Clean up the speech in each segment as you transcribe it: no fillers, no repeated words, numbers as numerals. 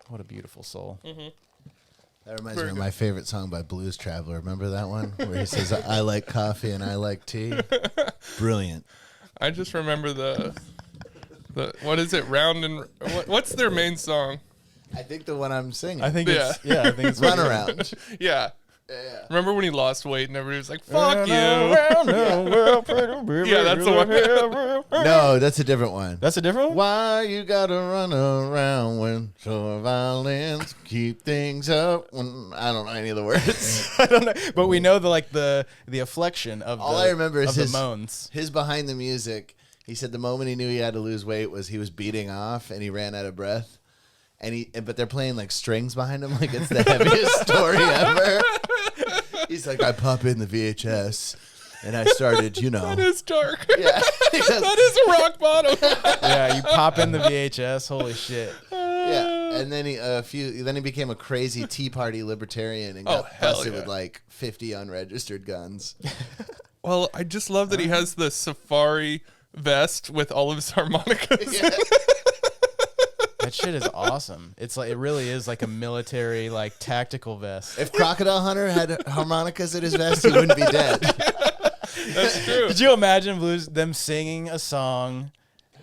What a beautiful soul. Mm-hmm. That reminds me of my favorite song by Blues Traveler. Remember that one? Where he says, I like coffee and I like tea? Brilliant. I just remember the what is it? Round and what's their main song? I think the one I'm singing. I think it's I think it's Run Around. Yeah. Yeah. Remember when he lost weight and everybody was like, "Fuck you." Yeah, that's the one. No, that's a different one. That's a different one? Why you gotta run around when shore violins keep things up when I don't know any of the words. I don't know, but we know the afflection of All the, I remember is the his moans. His behind the music. He said the moment he knew he had to lose weight was he was beating off and he ran out of breath. But they're playing like strings behind him, like it's the heaviest story ever. He's like, I pop in the VHS, and I started, That is dark. Yeah, That is a rock bottom. Yeah, you pop in the VHS. Holy shit! Yeah, and then he became a crazy Tea Party libertarian and got busted with like 50 unregistered guns. Well, I just love that he has the safari vest with all of his harmonicas. Yeah. That shit is awesome. It's like it really is like a military like tactical vest. If Crocodile Hunter had harmonicas at his vest, he wouldn't be dead. That's true. Could you imagine them singing a song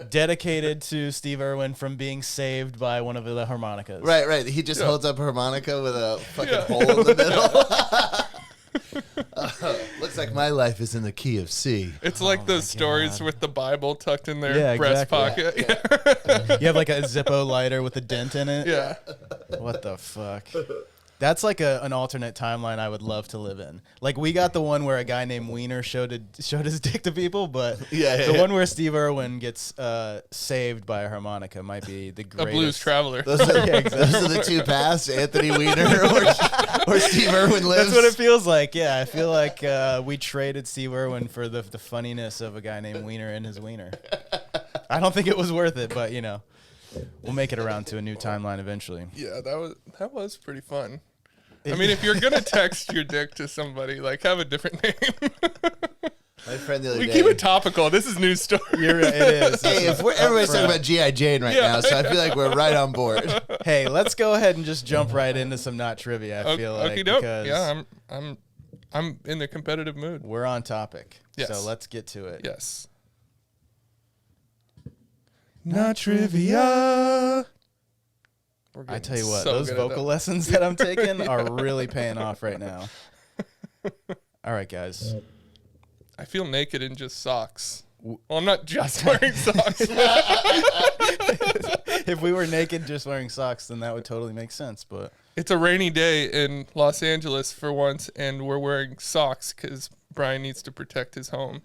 dedicated to Steve Irwin from being saved by one of the harmonicas? Right. He just holds up a harmonica with a fucking hole in the middle. Looks like my life is in the key of C. It's like those stories with the Bible tucked in their breast pocket. Yeah. You have like a Zippo lighter with a dent in it. Yeah. What the fuck? That's like an alternate timeline I would love to live in. Like we got the one where a guy named Wiener showed his dick to people, but the one where Steve Irwin gets saved by a harmonica might be the greatest. A blues traveler. Those are the two paths, Anthony Weiner or Steve Irwin lives. That's what it feels like. Yeah, I feel like we traded Steve Irwin for the funniness of a guy named Wiener and his wiener. I don't think it was worth it, but we'll make it around to a new timeline eventually. Yeah, that was pretty fun. I mean, if you're gonna text your dick to somebody, like have a different name. My friend the other day. We keep it topical. This is news story. You're right, it is. Hey, everybody's talking about G.I. Jane right now, so I feel like we're right on board. Hey, let's go ahead and just jump right into some not trivia. I feel like because I'm in the competitive mood. we're on topic. Yes. So let's get to it. Yes. Not trivia. I tell you what, so those good at vocal that. lessons that I'm taking are really paying off right now. All right, guys. I feel naked in just socks. Well, I'm not just wearing socks. If we were naked just wearing socks, then that would totally make sense. But It's a rainy day in Los Angeles for once, and we're wearing socks because Brian needs to protect his home.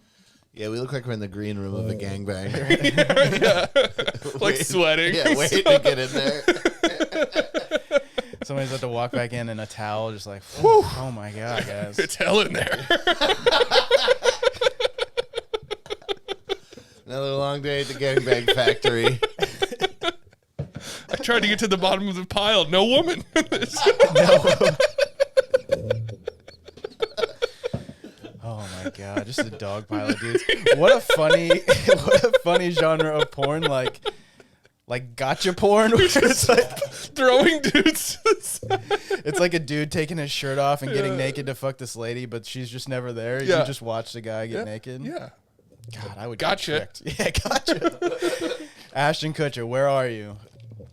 Yeah, we look like we're in the green room of a gangbang. Like sweating. Yeah, waiting to get in there. somebody's about to walk back in a towel, just like, whew, oh my God, guys. It's hell in there. Another long day at the gangbang factory. I tried to get to the bottom of the pile. No woman. Oh my God, just a dog pile of dudes. What a funny genre of porn, like gotcha porn, where it's like Throwing dudes. it's like a dude taking his shirt off and getting naked to fuck this lady, but she's just never there. Yeah. You just watch the guy get naked. Yeah. God, I would Gotcha. get tricked. Yeah, gotcha. Ashton Kutcher, where are you?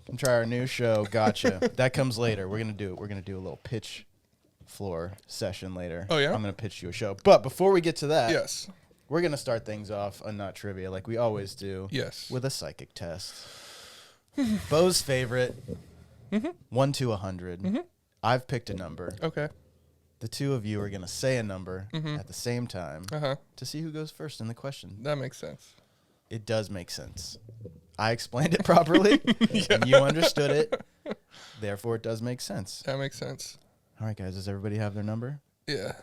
Come try our new show, Gotcha. That comes later. We're gonna do a little pitch floor session later. Oh, yeah? I'm gonna pitch you a show. But before we get to that, Yes. we're gonna start things off on Not Trivia like we always do. Yes. With a psychic test. Bo's favorite. 1 to 100. I've picked a number. Okay. The two of you are gonna say a number at the same time Uh-huh. to see who goes first in the question. That makes sense. It does make sense. I explained it properly, and you understood it. Therefore, it does make sense. That makes sense. All right, guys. Does everybody have their number? Yeah.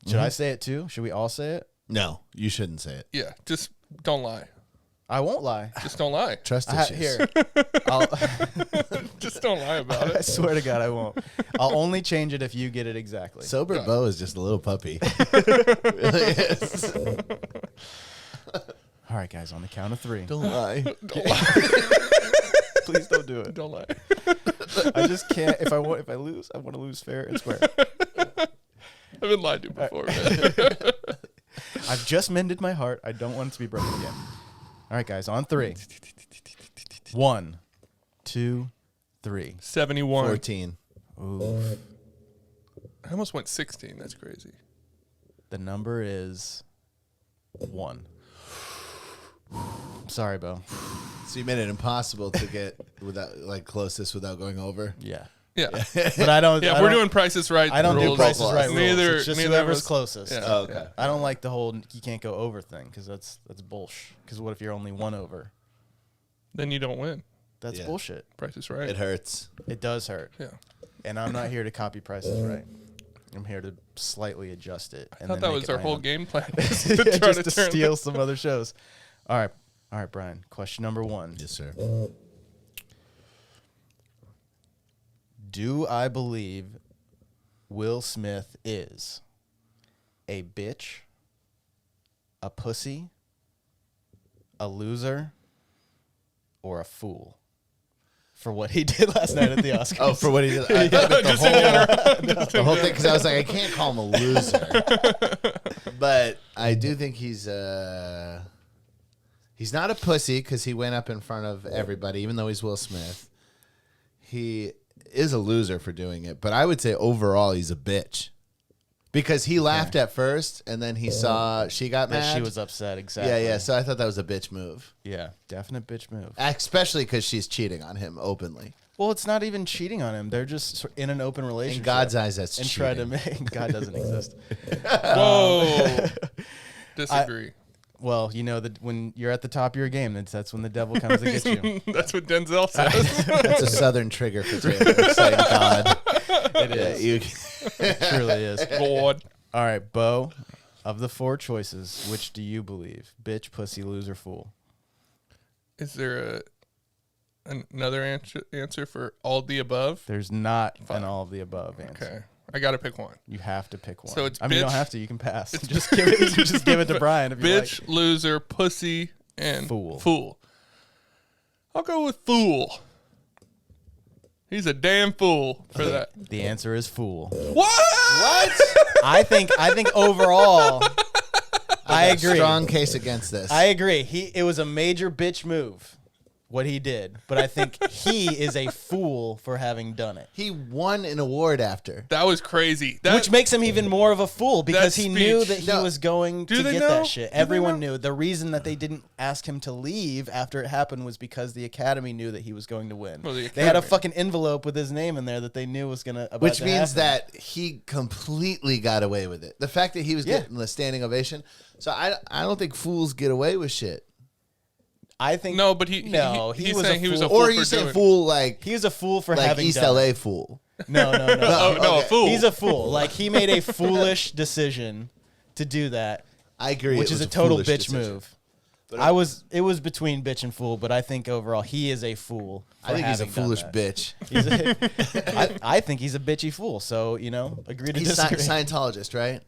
Should I say it too? Should we all say it? No, you shouldn't say it. Yeah. Just don't lie. I won't lie. Just don't lie. Trust issues. Here, I'll, Just don't lie about I it. swear to God, I won't. I'll only change it if you get it exactly. Sober Bo is just a little puppy. Really is. All right, guys. On the count of 3. Don't lie. Please don't do it. Don't lie. I just can't. If I lose, I want to lose fair and square. I've been lied to before. Man. I've just mended my heart. I don't want it to be broken again. All right, guys, on 3. 1, 2, 3. 71. 14. Ooh. I almost went 16. That's crazy. The number is 1. I'm sorry, Bo. So you made it impossible to get closest without going over. Yeah. But I don't. Yeah, we're doing prices right. I don't do prices right rules. Neither. It's just neither whoever's closest. Yeah. Oh, okay. Yeah. I don't like the whole you can't go over thing because that's bullshit. Because what if you're only 1 over? Then you don't win. That's bullshit. Price is right. It hurts. It does hurt. Yeah. And I'm not here to copy prices right. I'm here to slightly adjust it. I thought that was our whole game plan. Just to steal some other shows. All right, Brian. Question number 1. Yes, sir. Do I believe Will Smith is a bitch, a pussy, a loser, or a fool for what he did last night at the Oscars? Oh, for what he did. I thought the whole thing, because I was like, I can't call him a loser. But I do think he's not a pussy because he went up in front of everybody, even though he's Will Smith. He is a loser for doing it. But I would say overall he's a bitch. Because he laughed at first, and then he saw she got mad. She was upset, exactly. Yeah. So I thought that was a bitch move. Yeah, definite bitch move. Especially because she's cheating on him openly. Well, it's not even cheating on him. They're just in an open relationship. In God's eyes, that's and cheating. try to make God doesn't exist. Whoa. Disagree. Well, you know that when you're at the top of your game, that's when the devil comes to get you. That's what Denzel says. That's a southern trigger for Taylor, saying God. It is. It truly is. God. All right, Bo, of the 4 choices, which do you believe? Bitch, pussy, loser, fool? Is there another answer for all the above? There's not an all of the above answer. Okay. I got to pick one. You have to pick one. So it's I mean, you don't bitch- have to. You can pass. Just give it to Brian if you Bitch, like. loser, pussy, and Fool. I'll go with fool. He's a damn fool for that. The answer is fool. What? I think overall, I agree. Strong case against this. I agree. It was a major bitch move, what he did, but I think he is a fool for having done it. He won an award after. That was crazy. Which makes him even more of a fool because he knew that he No. was going to they get know? that shit. Do they Everyone know? knew. The reason that they didn't ask him to leave after it happened was because the Academy knew that he was going to win. Well, the They had a Academy. fucking envelope with his name in there that they knew was going to Which means that he completely got away with it. The fact that he was Yeah. getting the standing ovation. So I don't think fools get away with shit. I think No, but he's he's saying he was a fool. fool. Or are for you saying doing- fool like He was a fool for like having East done LA it. fool? No. Oh, no, okay. a fool. He's a fool. Like he made a foolish decision to do that, I agree. which it is was a total foolish bitch decision. move. It was between bitch and fool, but I think overall he is a fool. For I think he's a having done foolish that. bitch. I think he's a bitchy fool. So agree to He's disagree. Scientologist, right?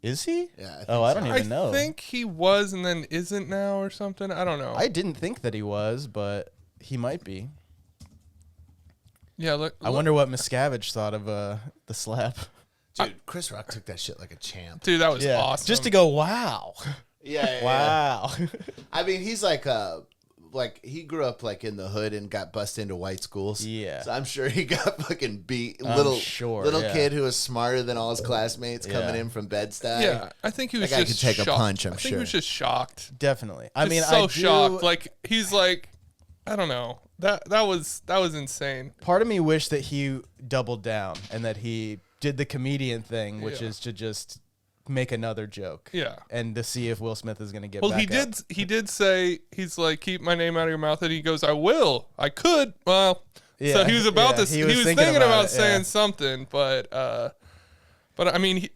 Is he? Yeah, I think I don't so. even know. I think he was and then isn't now or something. I don't know. I didn't think that he was, but he might be. Yeah, look. I wonder what Miscavige thought of the slap. Dude, Chris Rock took that shit like a champ. Dude, that was Yeah, awesome. just to go, wow, Yeah. wow. I mean, he's like he grew up like in the hood and got bused into white schools. Yeah. So I'm sure he got fucking beat. I'm Little sure, little yeah. kid who was smarter than all his classmates coming Yeah. in from Bed-Stuy. Yeah, I think he was That guy just could take a shocked. punch, I'm I think he sure. was just shocked. Definitely. I Just mean, so I do, shocked. Like he's like, I don't know. That was insane. part of me wished that he doubled down and that he did the comedian thing, which Yeah. is to just make another joke. Yeah. And to see if Will Smith is going to get Well, back he up. did say he's like, keep my name out of your mouth, and he goes, I will, I could. Well, so Yeah, he was about yeah, to. he He was was thinking thinking about about it, saying yeah. something, but I mean,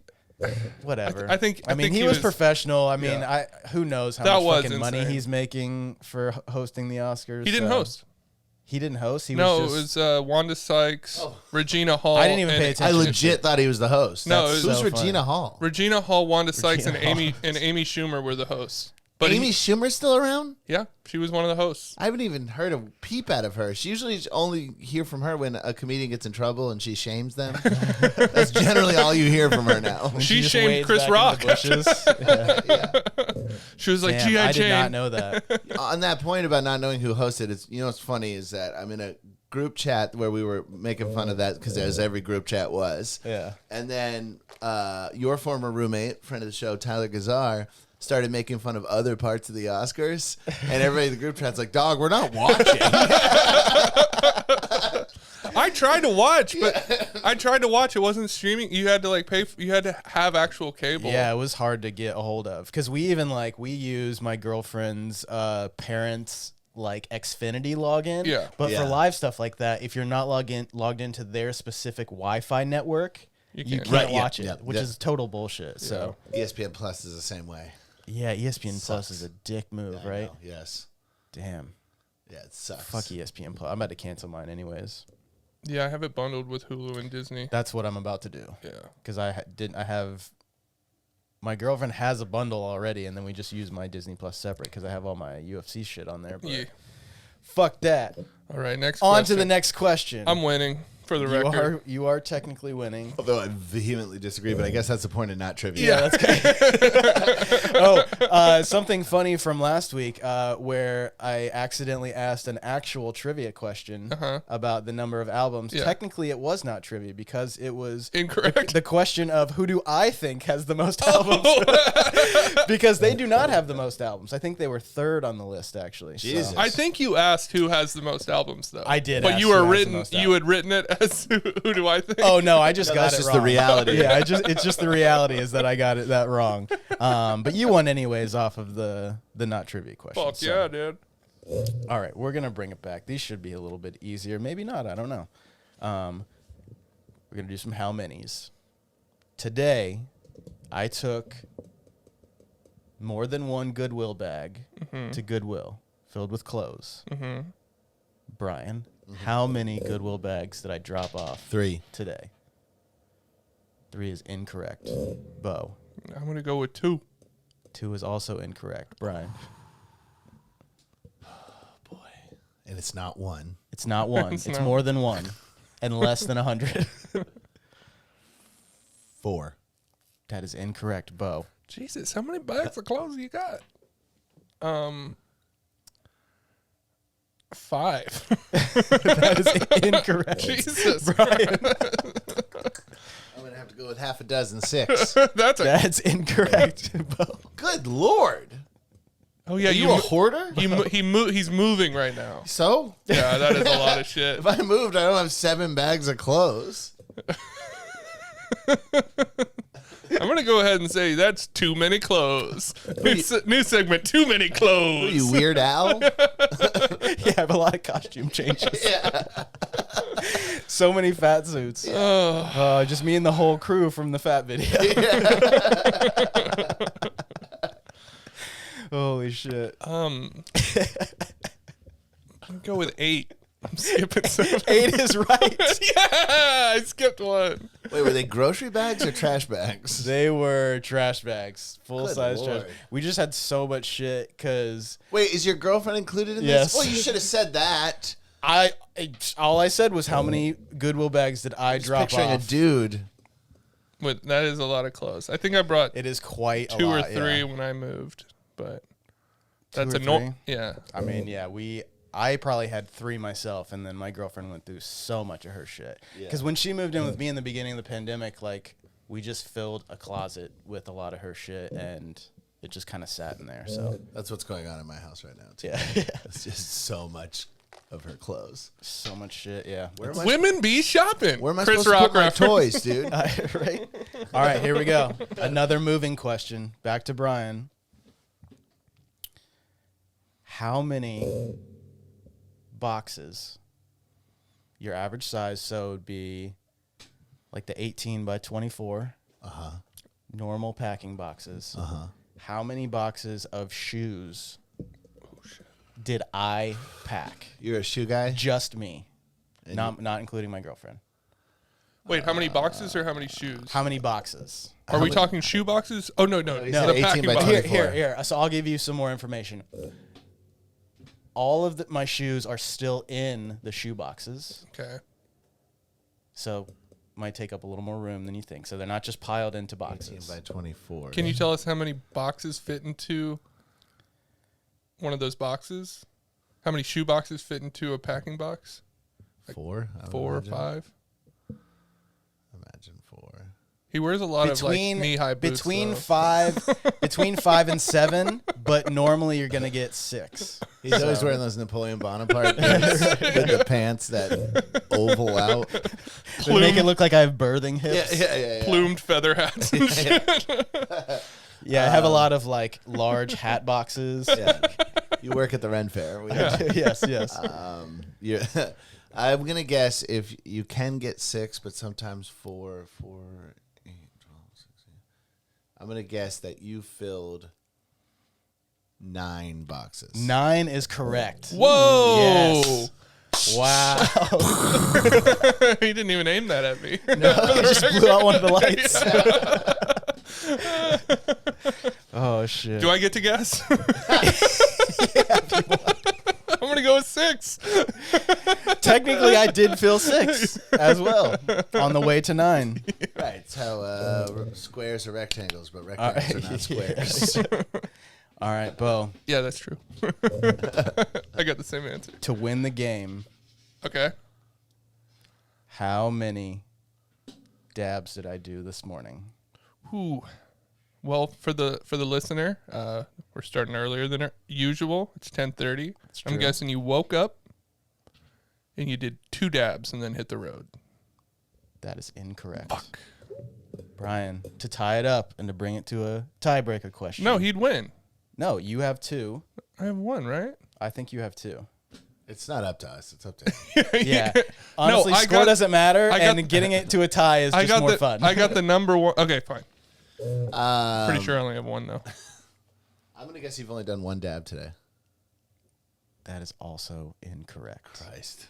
Whatever. I think he was professional. I mean, Yeah. who knows how That much was fucking money insane. he's making for hosting the Oscars. he didn't so- host. He didn't host. He No, was it just, was Wanda Sykes, Regina Hall. I didn't even and pay I attention. legit thought he was the host. No, Who's it was so Regina funny. Hall? Regina Hall, Wanda Sykes, Regina and Amy Schumer were the hosts. But Amy Schumer's still around? Yeah, she was one of the hosts. I haven't even heard a peep out of her. She usually only hear from her when a comedian gets in trouble and she shames them. That's generally all you hear from her now. She shamed Chris Rock. Yeah. She was like, Damn, G.I. I Jane. did not know that. On that point about not knowing who hosted, what's funny is that I'm in a group chat where we were making fun of that because as every group chat was. Yeah. And then your former roommate, friend of the show, Tyler Gazar, started making fun of other parts of the Oscars, and everybody in the group chat's like, "Dog, we're not watching." I tried to watch, but it wasn't streaming. You had to like pay. You had to have actual cable. Yeah, it was hard to get a hold of because we use my girlfriend's parents' like Xfinity login. Yeah. But for live stuff like that, if you're not logged into their specific Wi-Fi network, you can't watch it, which is total bullshit. So ESPN Plus is the same way. Yeah, ESPN Plus is a dick move, right? Know, yes. Damn. Yeah, it sucks. Fuck ESPN Plus. I'm about to cancel mine anyways. Yeah, I have it bundled with Hulu and Disney. That's what I'm about to do. Yeah. Because I have. My girlfriend has a bundle already, and then we just use my Disney Plus separate because I have all my UFC shit on there. But fuck that. All right, next On question. to the next question. I'm winning, for the record. You are technically winning. Although I vehemently disagree, but I guess that's the point of not trivia. Yeah, that's good. Something funny from last week where I accidentally asked an actual trivia question about the number of albums. Yeah. Technically, it was not trivia because it was Incorrect. the question of who do I think has the most albums? Because they do not have the most albums. I think they were third on the list, actually. Jesus. So. I think you asked who has the most albums, though. I did but ask you who were has the written. most You had written it as who do I think? Oh no, I just got that's it just wrong. the reality. Yeah, it's just the reality is that I got it that wrong. But you won anyways off of the not trivia question. Fuck yeah, dude. All right, we're gonna bring it back. These should be a little bit easier, maybe not. I don't know. We're gonna do some how many's. Today, I took more than one Goodwill bag to Goodwill filled with clothes. Brian, how many Goodwill bags did I drop off? 3 today. 3 is incorrect. Bo. I'm gonna go with 2. 2 is also incorrect. Brian. Boy. And it's not 1. It's not 1. It's more than 1. And less than 100. 4. That is incorrect, Bo. Jesus, how many bags of clothes you got? 5. That is incorrect. Jesus, Brian. I'm going to have to go with half a dozen. 6. That's incorrect, Bo. Good Lord. Oh yeah, Are you a hoarder? He's moving right now. So? Yeah, that is a lot of shit. If I moved, I don't have 7 bags of clothes. I'm gonna go ahead and say that's too many clothes. New segment, too many clothes. What are you, Weird Al? Yeah, I have a lot of costume changes. Yeah. So many fat suits. Just me and the whole crew from the fat video. Holy shit. I'm gonna go with 8. I'm skipping 7. 8 is right. Yeah, I skipped 1. Wait, were they grocery bags or trash bags? They were trash bags, full Good size Lord. trash. We just had so much shit because Wait, is your girlfriend included in Yes. this? Well, you should have said that. all I said was how many Goodwill bags did I drop Picturing off? a dude. But that is a lot of clothes. I think I brought It is quite 2 a lot, or 3 yeah. when I moved, but 2 that's or a no. 3? Yeah. I mean, yeah, I probably had 3 myself, and then my girlfriend went through so much of her shit. Because when she moved in with me in the beginning of the pandemic, like, we just filled a closet with a lot of her shit, and it just kind of sat in there. So That's what's going on in my house right now, too. yeah, It's just so much of her clothes. so much shit. Yeah, Women be shopping. Where am I Chris supposed to Rock put my reference. toys, dude? right. All right, here we go. Another moving question. Back to Brian. How many boxes, your average size, so it would be like the 18 by 24 normal packing boxes. How many boxes of shoes did I pack? You're a shoe guy? Just me, not including my girlfriend. Wait, how many boxes or how many shoes? How many boxes? Are we talking shoe boxes? Oh, no. No, The 18 packing by box. 24. Here. So I'll give you some more information. All of my shoes are still in the shoe boxes. Okay. So might take up a little more room than you think. So they're not just piled into 18 boxes. by 24. Can you tell us how many boxes fit into one of those boxes? How many shoe boxes fit into a packing box? 4? I would 4 or imagine. 5? Imagine 4. He wears a lot of like knee-high boots. Between though. 5 and 7, but normally you're gonna get 6. He's always wearing those Napoleon Bonaparte boots with the pants that oval out. They make it look like I have birthing hips. Yeah. Plumed feather hats and shit. Yeah, I have a lot of like large hat boxes. Yeah. You work at the Ren Fair. Yes. You're I'm gonna guess if you can get 6, but sometimes 4, 8, 12, 16. I'm gonna guess that you filled 9 boxes. 9 is correct. Whoa! Yes. Wow. He didn't even aim that at me. No, he just blew out one of the lights. Oh shit. Do I get to guess? I'm gonna go with 6. Technically, I did fill 6 as well on the way to 9. Right. It's how squares are rectangles, but rectangles are not squares. All right, Bo. Yeah, that's true. I got the same answer. To win the game, Okay. how many dabs did I do this morning? Whew. Well, for the listener, we're starting earlier than usual. It's 10:30. I'm guessing you woke up and you did 2 dabs and then hit the road. That is incorrect. Fuck. Brian, to tie it up and to bring it to a tiebreaker question. No, he'd win. No, you have 2. I have 1, right? I think you have 2. It's not up to us. It's up to him. Yeah. Honestly, I score got- doesn't matter, I got- and getting it to a tie is just more fun. I got the number 1. Okay, fine. Pretty sure I only have 1 though. I'm gonna guess you've only done 1 dab today. That is also incorrect. Christ.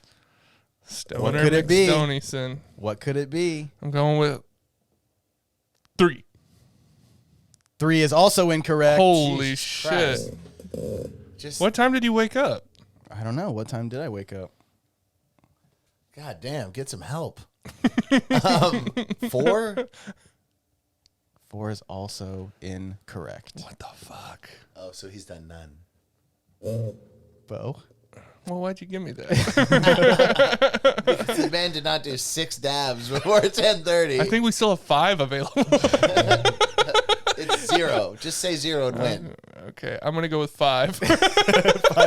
Stoner could it be? McStoneyson. What could it be? I'm going with 3. 3 is also incorrect. Holy Jesus shit. Christ. Just What time did you wake up? I don't know. What time did I wake up? God damn, get some help. 4? 4 is also incorrect. What the fuck? Oh, so he's done none. Bo? Well, why'd you give me that? The man did not do 6 dabs before 10:30. I think we still have 5 available. It's 0. Just say 0 and win. Okay, I'm gonna go with 5. 5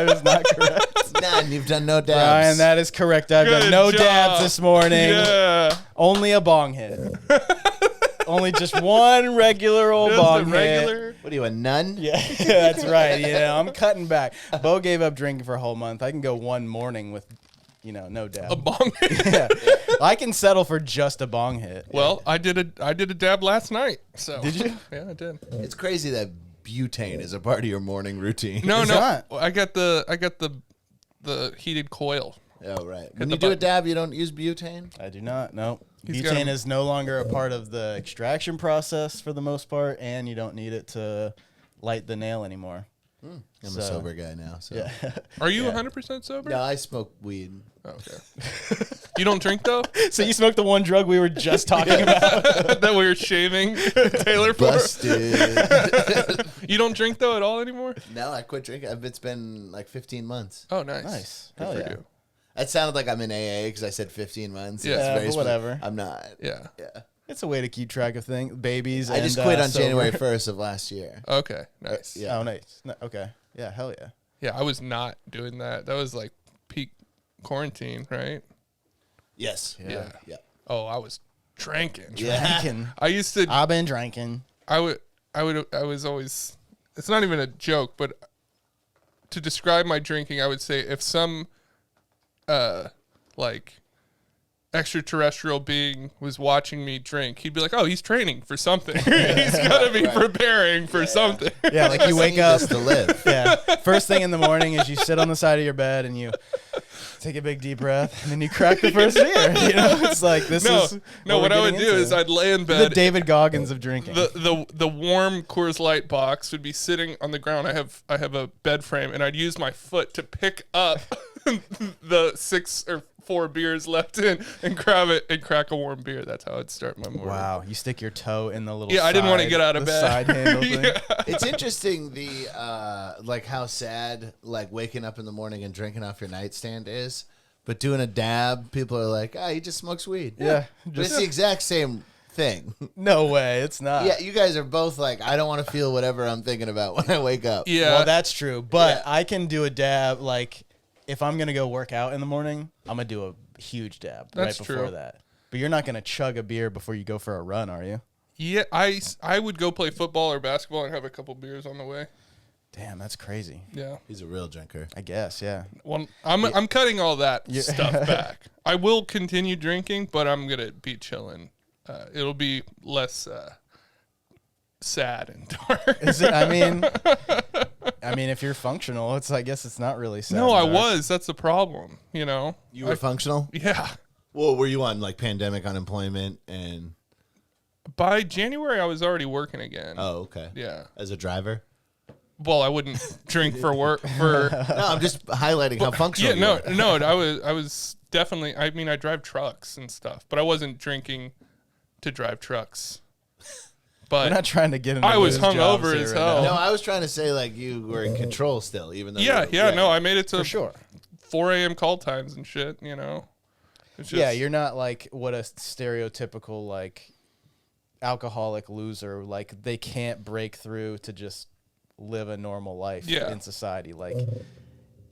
is not correct. None. You've done no dabs. Brian, that is correct. I've Good done no job. dabs this morning. Yeah. Only a bong hit. Only just one regular old Just bong a hit. regular. What are you, a nun? Yeah, that's right. I'm cutting back. Bo gave up drinking for a whole month. I can go one morning with, no dab. A bong. Yeah. I can settle for just a bong hit. Well, I did a dab last night. So Did you? Yeah, I did. It's crazy that butane is a part of your morning routine. No, It's no. not. I got the heated coil. Oh, right. When the you do a button. dab, you don't use butane? I do not. No. He's got Butane him. is no longer a part of the extraction process for the most part, and you don't need it to light the nail anymore. I'm So- a sober guy now. So. Yeah. Are you Yeah. 100% sober? No, I smoke weed. Oh, okay. You don't drink though? So you smoked the one drug we were just talking about? That we were shaving Taylor for? Busted. You don't drink though at all anymore? No, I quit drinking. It's been like 15 months. Oh, nice. Nice. Good Hell for yeah. you. That sounded like I'm in AA because I said 15 months. Yeah. It's Yeah, very but whatever. I'm not. Yeah. Yeah. It's a way to keep track of things. Babies. I just quit on January 1st of last year. Okay. Nice. Yeah. Oh, nice. No, okay. Yeah, hell yeah. Yeah, I was not doing that. That was like peak quarantine, right? Yes. Yeah. Yeah. Oh, I was drinking. Yeah. Drinking. I used to. I've been drinking. I was always. It's not even a joke, but to describe my drinking, I would say if some, like, extraterrestrial being was watching me drink, he'd be like, "Oh, he's training for something. He's got to be preparing for something." Yeah, like you wake up. Just to live. Yeah. First thing in the morning is you sit on the side of your bed and you take a big deep breath, and then you crack the first beer. You know, it's like this is what I would do is I'd lay in bed. The David Goggins of drinking. The warm Coors Light box would be sitting on the ground. I have a bed frame, and I'd use my foot to pick up the 6 or 4 beers left in and grab it and crack a warm beer. That's how I'd start my morning. Wow, you stick your toe in the little I didn't want to get out of bed. Side handle thing. It's interesting like how sad like waking up in the morning and drinking off your nightstand is, but doing a dab, people are like, he just smokes weed. Yeah, but it's the exact same thing. No way, it's not. Yeah, you guys are both like, I don't want to feel whatever I'm thinking about when I wake up. Yeah, well, that's true, but I can do a dab like. If I'm going to go work out in the morning, I'm going to do a huge dab right before that. But you're not going to chug a beer before you go for a run, are you? Yeah, I would go play football or basketball and have a couple beers on the way. Damn, that's crazy. Yeah. He's a real drinker. I guess, yeah. Well, I'm cutting all that stuff back. I will continue drinking, but I'm going to be chilling. It'll be less sad and dark. Is it? I mean, if you're functional, I guess it's not really sad. No, I was. That's the problem. You know, you were functional. Yeah. Well, were you on like pandemic unemployment and? By January, I was already working again. Oh, okay. Yeah. As a driver. Well, I wouldn't drink for work. No, I'm just highlighting how functional. Yeah, no. I was definitely. I mean, I drive trucks and stuff, but I wasn't drinking to drive trucks. But we're not trying to get into I was hungover as hell. No, I was trying to say like you were in control still, even though. No, I made it to for sure 4 a.m. call times and shit. You know. It's just, you're not like what a stereotypical like alcoholic loser. Like they can't break through to just live a normal life in society. Like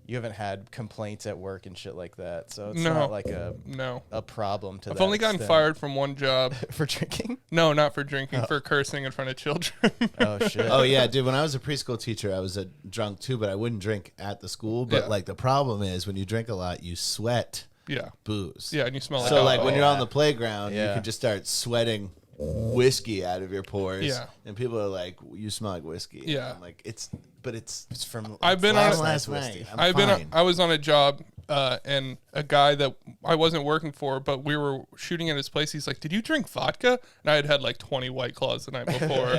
you haven't had complaints at work and shit like that, so it's not like a problem to. I've only gotten fired from one job for drinking. No, not for drinking, for cursing in front of children. Oh shit. Oh yeah, dude. When I was a preschool teacher, I was a drunk too, but I wouldn't drink at the school. But like the problem is when you drink a lot, you sweat. Yeah. Booze. Yeah, and you smell like. So like when you're on the playground, you can just start sweating whiskey out of your pores. Yeah. And people are like, "You smell like whiskey." Yeah. I'm like, it's from. I've been on last night. I was on a job, and a guy that I wasn't working for, but we were shooting at his place. He's like, "Did you drink vodka?" And I had like 20 White Claws the night before.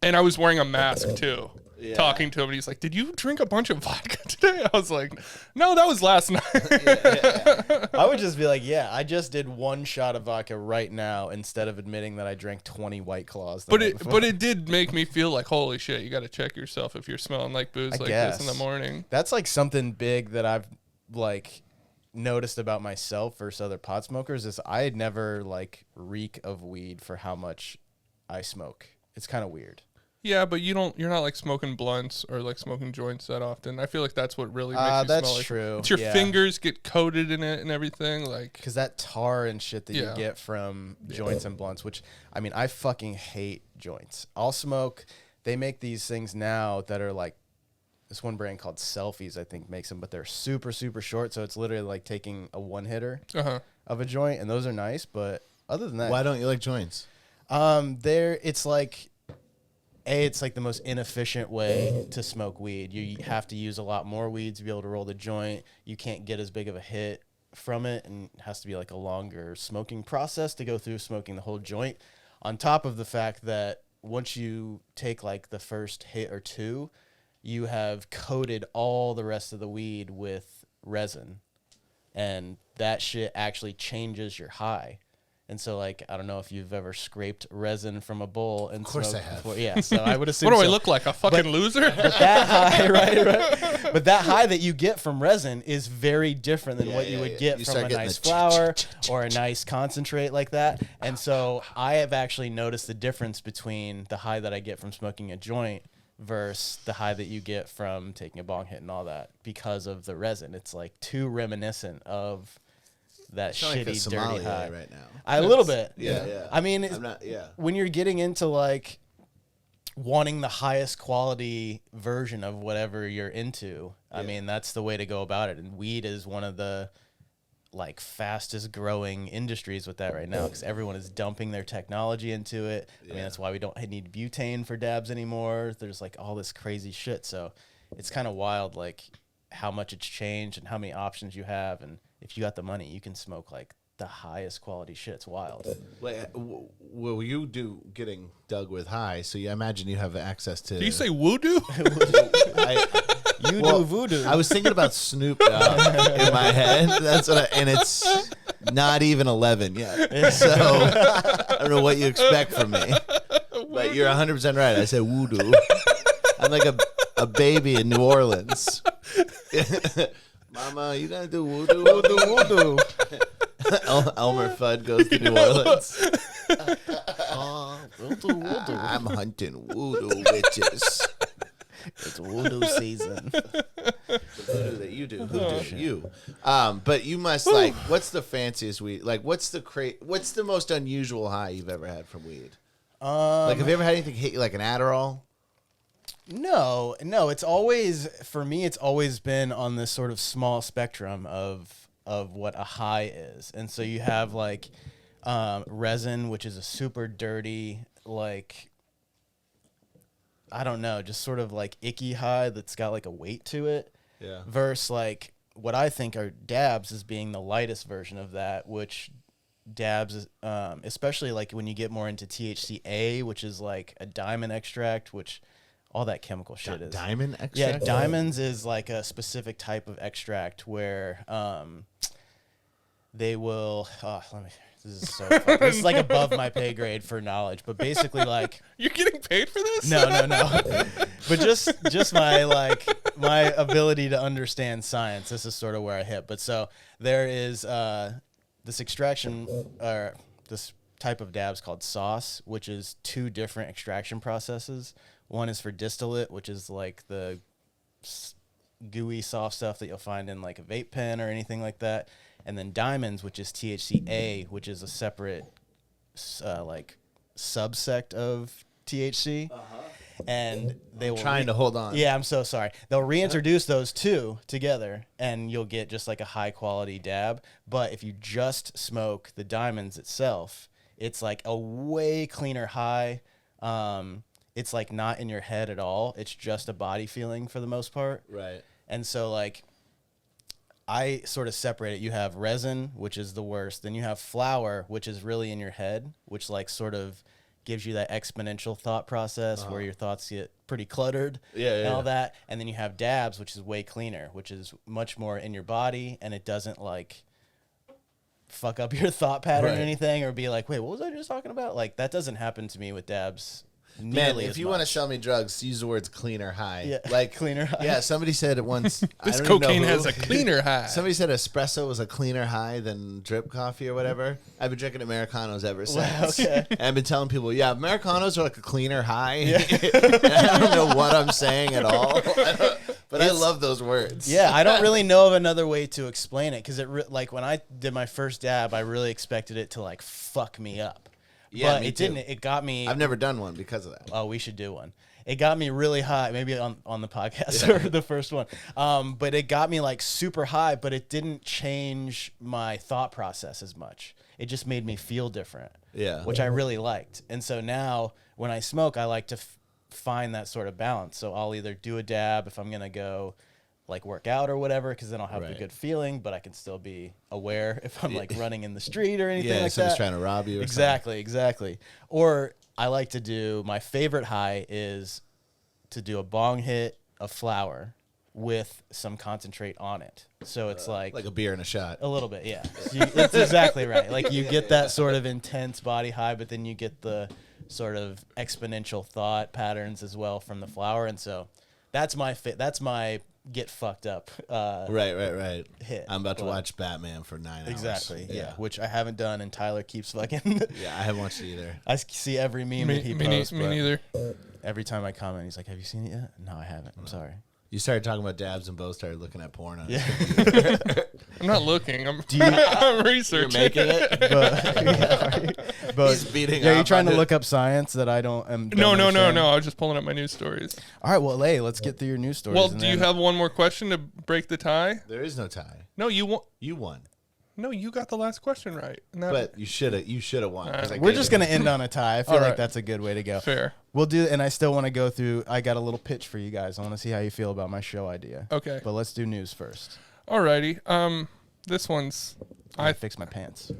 And I was wearing a mask too. Yeah. Talking to him, and he's like, "Did you drink a bunch of vodka today?" I was like, "No, that was last night." I would just be like, "Yeah, I just did 1 shot of vodka right now," instead of admitting that I drank 20 White Claws. But it did make me feel like, holy shit, you got to check yourself if you're smelling like booze this in the morning. That's like something big that I've like noticed about myself versus other pot smokers is I had never like reek of weed for how much I smoke. It's kind of weird. Yeah, but you're not like smoking blunts or like smoking joints that often. I feel like that's what really makes you that's smell like. true. It's your fingers get coated in it and everything, like because that tar and shit that you get from joints and blunts. Which I mean, I fucking hate joints. I'll smoke. They make these things now that are like this one brand called Selfies, I think, makes them, but they're super super short. So it's literally like taking a one hitter of a joint, and those are nice. But other than that, why don't you like joints? It's like. It's like the most inefficient way to smoke weed. You have to use a lot more weed to be able to roll the joint. You can't get as big of a hit from it, and it has to be like a longer smoking process to go through smoking the whole joint. On top of the fact that once you take like the first hit or two, you have coated all the rest of the weed with resin, and that shit actually changes your high. And so, like, I don't know if you've ever scraped resin from a bowl and smoked. Of course I have. Before. Yeah, so I would assume. What do I look like, a fucking loser? But that high, right? But that high that you get from resin is very different than what you would get from a nice flower or a nice concentrate like that. And so I have actually noticed the difference between the high that I get from smoking a joint versus the high that you get from taking a bong hit and all that because of the resin. It's like too reminiscent of that shitty, dirty high right now. A little bit. Yeah. I mean, when you're getting into like wanting the highest quality version of whatever you're into, I mean, that's the way to go about it. And weed is one of the like fastest growing industries with that right now because everyone is dumping their technology into it. I mean, that's why we don't need butane for dabs anymore. There's like all this crazy shit. So it's kind of wild. Like how much it's changed and how many options you have. And if you got the money, you can smoke like the highest quality shit. It's wild. Well, you do getting dug with high, so I imagine you have access to. Do you say voodoo? You do voodoo. I was thinking about Snoop Dogg in my head. That's what and it's not even 11 yet. So I don't know what you expect from me. But you're 100% right. I said voodoo. I'm like a baby in New Orleans. Mama, you gonna do voodoo? Voodoo. Elmer Fudd goes to New Orleans. Voodoo. I'm hunting voodoo witches. It's voodoo season. The voodoo that you do. Who do you? But you must like. What's the fanciest weed? Like, what's the most unusual high you've ever had from weed? Like, have you ever had anything hit you like an Adderall? No. It's always, for me, it's always been on this sort of small spectrum of what a high is. And so you have like resin, which is a super dirty, like, I don't know, just sort of like icky high that's got like a weight to it. Yeah. Versus like what I think are dabs as being the lightest version of that, which dabs, especially like when you get more into THCA, which is like a diamond extract, which all that chemical shit is. Diamond extract? Yeah, diamonds is like a specific type of extract where they will. This is so fucking, this is like above my pay grade for knowledge, but basically like You're getting paid for this? no. But just my ability to understand science. This is sort of where I hit. But so there is this extraction or this type of dabs called sauce, which is 2 different extraction processes. One is for distillate, which is like the gooey soft stuff that you'll find in like a vape pen or anything like that. And then diamonds, which is THCA, which is a separate like subsect of THC. And they will Trying to hold on. Yeah, I'm so sorry. They'll reintroduce those 2 together, and you'll get just like a high quality dab. But if you just smoke the diamonds itself, it's like a way cleaner high. It's like not in your head at all. It's just a body feeling for the most part. Right. And so like I sort of separate it. You have resin, which is the worst. Then you have flower, which is really in your head, which like sort of gives you that exponential thought process where your thoughts get pretty cluttered and all that. And then you have dabs, which is way cleaner, which is much more in your body, and it doesn't like fuck up your thought pattern or anything, or be like, wait, what was I just talking about? Like that doesn't happen to me with dabs. Man, if you want to sell me drugs, use the words cleaner high. Yeah, like cleaner high. Yeah, somebody said it once. This cocaine has a cleaner high. Somebody said espresso was a cleaner high than drip coffee or whatever. I've been drinking Americanos ever since. Wow, okay. And I've been telling people, yeah, Americanos are like a cleaner high. Yeah. I don't know what I'm saying at all. But I love those words. Yeah, I don't really know of another way to explain it, because like when I did my first dab, I really expected it to like fuck me up. Yeah, but me it too. didn't. It got me. I've never done one because of that. Oh, we should do one. It got me really high, maybe on the podcast or the first one. But it got me like super high, but it didn't change my thought process as much. It just made me feel different. Yeah. Which I really liked. And so now when I smoke, I like to find that sort of balance. So I'll either do a dab if I'm going to go like work out or whatever, because then I'll have the good feeling, but I can still be aware if I'm like running in the street or anything like someone's that. trying to rob you or Exactly. Or I like to do, my favorite high is to do a bong hit of flower with some concentrate on it. So it's like a beer and a shot. a little bit, yeah. It's exactly right. Like you get that sort of intense body high, but then you get the sort of exponential thought patterns as well from the flower. And so that's my get fucked up Right. hit. I'm about to watch Batman for 9 hours. Exactly, yeah. Which I haven't done, and Tyler keeps fucking. Yeah, I haven't watched it either. I see every meme that he posts. Me neither. Every time I comment, he's like, "Have you seen it yet?" No, I haven't. I'm sorry. You started talking about dabs and both started looking at porn on it. Yeah. I'm not looking. I'm researching. You're making it? But He's beating are you up trying on to it. look up science that I don't am? No. I was just pulling up my news stories. All right, well, hey, let's get through your news stories. Well, do you have one more question to break the tie? There is no tie. No, you won. You won. No, you got the last question right. But you should have won. We're just going to end on a tie. I feel like that's a good way to go. Fair. We'll do, and I still want to go through. I got a little pitch for you guys. I want to see how you feel about my show idea. Okay. But let's do news first. Alrighty. This one's I fix my pants.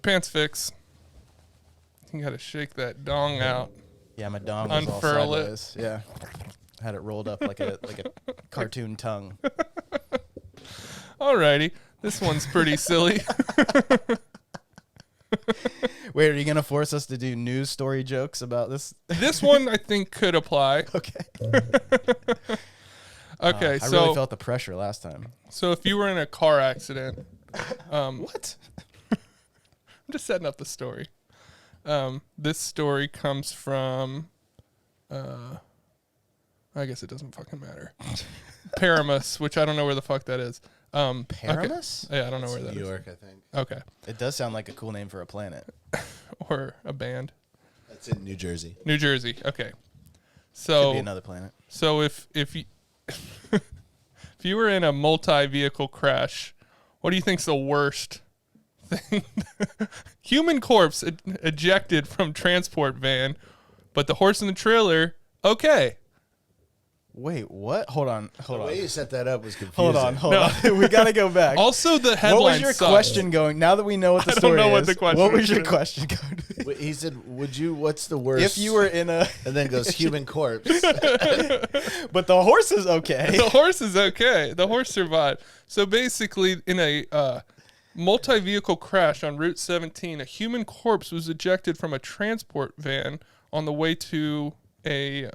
Pants fix. You got to shake that dong out. Yeah, my dong was all sideways. Yeah. Had it rolled up like a cartoon tongue. Alrighty. This one's pretty silly. Wait, are you going to force us to do news story jokes about this? This one I think could apply. Okay. Okay, I so really felt the pressure last time. So if you were in a car accident, what? I'm just setting up the story. This story comes from, I guess it doesn't fucking matter. Paramus, which I don't know where the fuck that is. Paramus? Okay. Yeah, I don't know where that is. New York, I think. Okay. It does sound like a cool name for a planet. Or a band. That's in New Jersey. New Jersey. Okay. So could be another planet. So if you if you were in a multi-vehicle crash, what do you think's the worst thing? Human corpse ejected from transport van, but the horse in the trailer, okay. Wait, what? Hold on. The way you set that up was confusing. Hold on. We got to go back. Also, the headline What was your question going? Now that we know what the story is. I don't know what the question What was your question going to be? He said, what's the worst? If you were in a... And then goes, human corpse. But the horse is okay. The horse is okay. The horse survived. So basically, in a multi-vehicle crash on Route 17, a human corpse was ejected from a transport van on the way to a...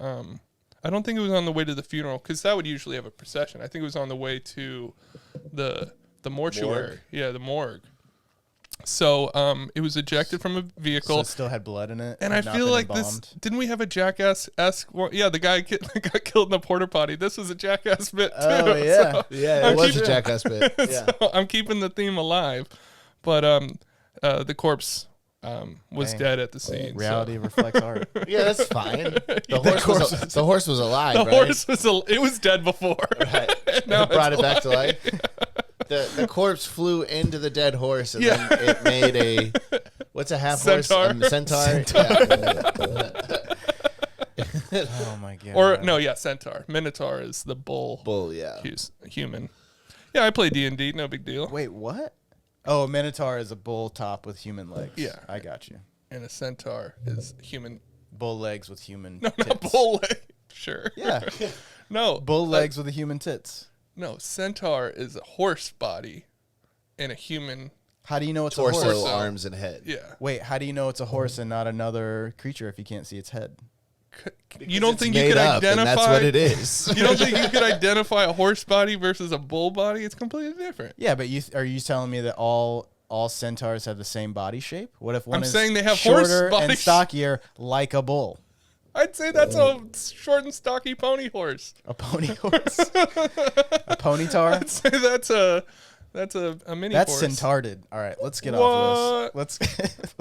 I don't think it was on the way to the funeral, because that would usually have a procession. I think it was on the way to the mortuary. Morgue? Yeah, the morgue. So it was ejected from a vehicle. So it still had blood in it. And I feel like this, didn't we have a Jackass-esque, yeah, the guy got killed in the porta potty. This was a Jackass bit too. Oh, yeah. So Yeah, it was a Jackass bit. Yeah. So I'm keeping the theme alive. But the corpse was dead at the scene. Reality reflects art. Yeah, that's fine. The horse was alive, The right? horse was it was dead before. Right. Now Brought it's it back to life. The corpse flew into the dead horse, and then it made a... What's a half Centaur. horse? Centaur. Oh, my God. Or, no, yeah, centaur. Minotaur is the bull. Bull, yeah. Human. Yeah, I play D&D. No big deal. Wait, what? Oh, a minotaur is a bull top with human legs. Yeah. I got you. And a centaur is human. Bull legs with human No, tits. not bull leg. Sure. Yeah. No. Bull legs with a human tits. No, centaur is a horse body and a human. How do you know it's Torso, a horse? arms, and head. Yeah. Wait, how do you know it's a horse and not another creature if you can't see its head? You don't think you Made could up, identify? and that's what it is. You don't think you could identify a horse body versus a bull body? It's completely different. Yeah, but are you telling me that all centaurs have the same body shape? What if one I'm is saying they have horse shorter and body stockier like a bull? I'd say that's a short and stocky pony horse. A pony horse? A ponytar? I'd say that's a mini That's horse. centarded. All right, let's get off of What? this.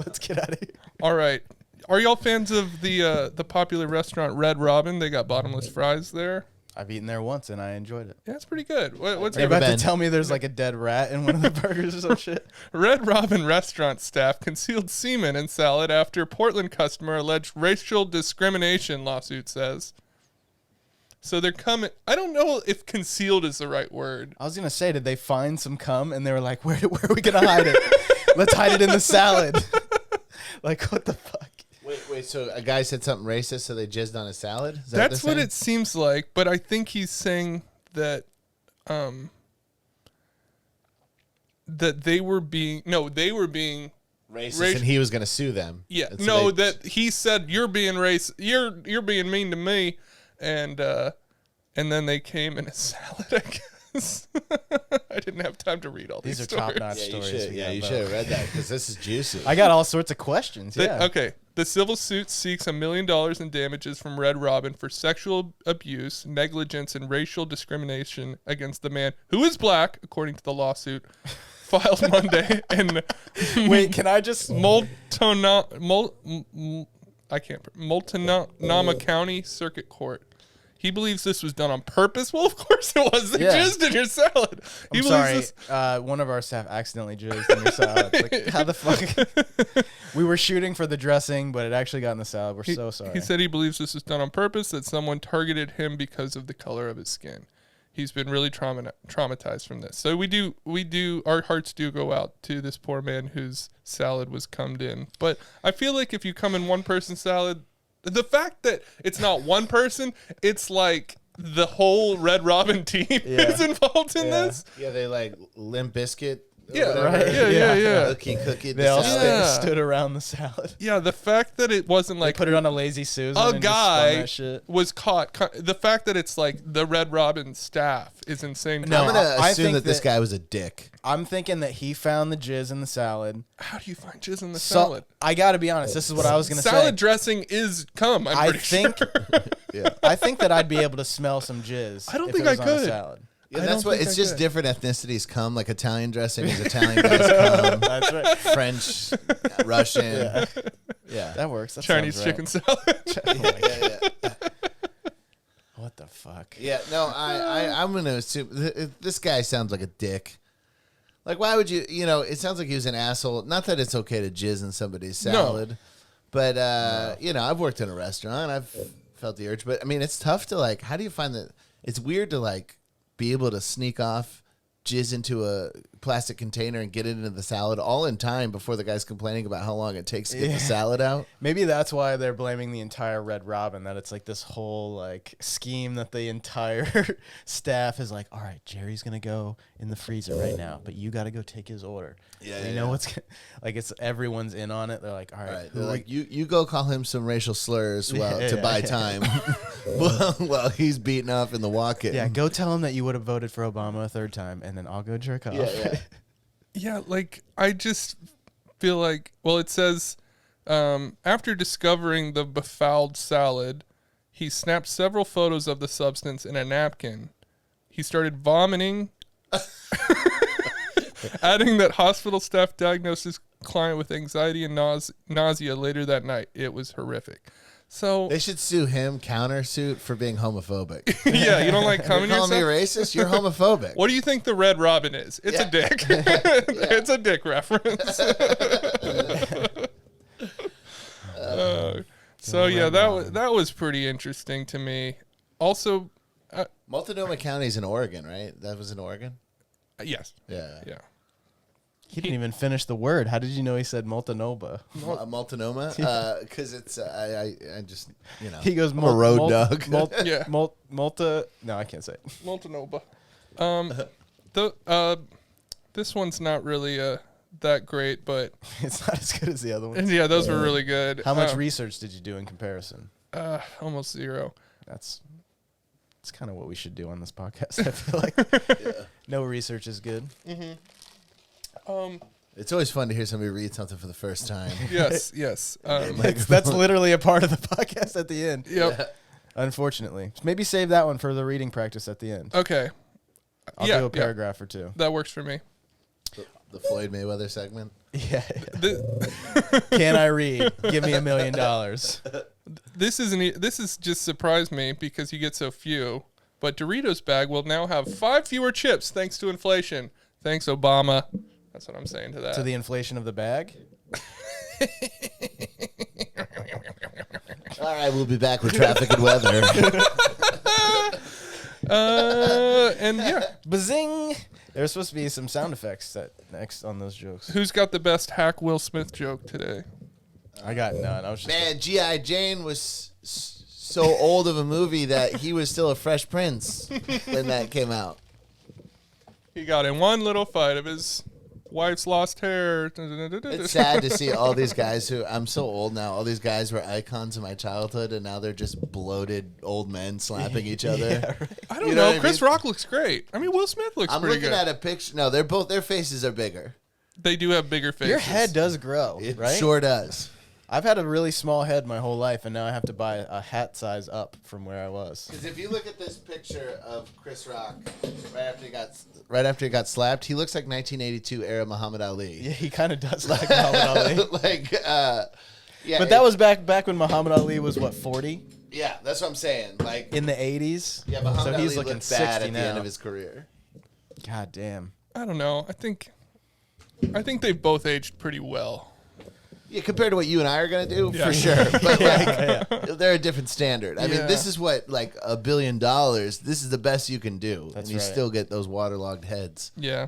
Let's get out of here. All right. Are y'all fans of the popular restaurant Red Robin? They got bottomless fries there. I've eaten there once and I enjoyed it. Yeah, it's pretty good. What's Are you your about to tell me there's like a dead rat in one of the burgers or some shit? Red Robin restaurant staff concealed semen in salad after Portland customer alleged racial discrimination, lawsuit says. So they're coming. I don't know if concealed is the right word. I was going to say, did they find some cum and they were like, where are we going to hide it? Let's hide it in the salad. Like, what the fuck? Wait, so a guy said something racist, so they jizzed on a salad? Is that That's what it seems like, but I think he's saying that that they were being racist, and he was going to sue them. Yeah, And so no, they- that he said you're being you're being mean to me, and then they came in a salad. I guess I didn't have time to read all these. These are stories. top-notch stories. you should have read that because this is juicy. I got all sorts of questions. Yeah. Okay. The civil suit seeks $1 million in damages from Red Robin for sexual abuse, negligence, and racial discrimination against the man who is black, according to the lawsuit filed Monday in Wait, can I just... Multnomah County Circuit Court. He believes this was done on purpose. Well, of course it was. They jizzed in your salad. I'm sorry. One of our staff accidentally jizzed in your salad. Like, how the fuck? We were shooting for the dressing, but it actually got in the salad. We're so sorry. He said he believes this was done on purpose, that someone targeted him because of the color of his skin. He's been really traumatized from this. So we do, our hearts do go out to this poor man whose salad was cummed in. But I feel like if you come in one person's salad, the fact that it's not one person, it's like the whole Red Robin team is involved in this. Yeah, they like Limp Bizkit. Yeah, right. Yeah. Cookie. They all stood around the salad. Yeah, the fact that it wasn't like they put it on a Lazy Susan. A guy was caught. The fact that it's like the Red Robin staff is insane. No, I'm gonna assume that this guy was a dick. I'm thinking that he found the jizz in the salad. How do you find jizz in the salad? I got to be honest. This is what I was gonna say. Salad dressing is cum. I'm pretty sure. I think that I'd be able to smell some jizz. I don't think I could. Salad. Yeah, that's what it's just different ethnicities come. Like Italian dressing is Italian guys come. That's right. French, Russian. Yeah, that works. That Chinese chicken salad. What the fuck? Yeah, no, I'm gonna assume this guy sounds like a dick. Like, why would you? You know, it sounds like he was an asshole. Not that it's okay to jizz in somebody's salad, but you know, I've worked in a restaurant. I've felt the urge, but I mean, it's tough to like. How do you find that? It's weird to like be able to sneak off, jizz into a plastic container and get it into the salad all in time before the guy's complaining about how long it takes to get the salad out. Maybe that's why they're blaming the entire Red Robin, that it's like this whole like scheme that the entire staff is like, all right, Jerry's going to go in the freezer right now, but you got to go take his order. You know what's like, it's everyone's in on it. They're like, all right. They're like, you go call him some racial slurs to buy time while he's beating off in the walk-in. Yeah, go tell him that you would have voted for Obama a third time, and then I'll go jerk off. Yeah, like, I just feel like, well, it says, after discovering the befouled salad, he snapped several photos of the substance in a napkin. He started vomiting, adding that hospital staff diagnosed his client with anxiety and nausea later that night. It was horrific. So they should sue him, countersuit, for being homophobic. Yeah, you don't like coming You're calling me racist? You're homophobic. What do you think the Red Robin is? It's a dick. It's a dick reference. So yeah, that was pretty interesting to me. Also, Multnomah County is in Oregon, right? That was in Oregon? Yes. Yeah. He didn't even finish the word. How did you know he said Multnomah? Multnomah? Because it's, I just, you know. He goes, I'm a road dog. Multa. No, I can't say it. Multnomah. This one's not really that great, but it's not as good as the other ones. Yeah, those were really good. How much research did you do in comparison? Almost zero. That's kind of what we should do on this podcast. I feel like no research is good. Mm-hmm. It's always fun to hear somebody read something for the first time. Yes. That's literally a part of the podcast at the end. Yep. Yeah. Unfortunately. Maybe save that one for the reading practice at the end. Okay. I'll do a paragraph or two. That works for me. The Floyd Mayweather segment? Yeah. Can I read? Give me $1 million. This is just surprised me because you get so few. But Doritos bag will now have 5 fewer chips thanks to inflation. Thanks, Obama. That's what I'm saying to that. To the inflation of the bag? All right, we'll be back with traffic and weather. And yeah. Bazing! There's supposed to be some sound effects next on those jokes. Who's got the best hack Will Smith joke today? I got none. I was just G.I. Jane was so old of a movie that he was still a Fresh Prince when that came out. He got in one little fight of his wife's lost hair. It's sad to see all these guys who, I'm so old now, all these guys were icons of my childhood, and now they're just bloated old men slapping each other. Yeah, right. I don't know. Chris Rock looks great. I mean, Will Smith looks pretty good. I'm looking at a picture. No, their faces are bigger. They do have bigger faces. Your head does grow, It right? sure does. I've had a really small head my whole life, and now I have to buy a hat size up from where I was. Because if you look at this picture of Chris Rock right after he got slapped, he looks like 1982 era Muhammad Ali. Yeah, he kind of does like Muhammad Ali. Yeah. But that was back when Muhammad Ali was, what, 40? Yeah, that's what I'm saying. Like in the 80s. Yeah, Muhammad so Ali he's looking looked bad 60 at now. the end of his career. God damn. I don't know. I think they've both aged pretty well. Yeah, compared to what you and I are gonna do, Yeah. for sure. But they're a different standard. I mean, Yeah. this is what like $1 billion. This is the best you can do, That's and you right. still get those waterlogged heads. Yeah.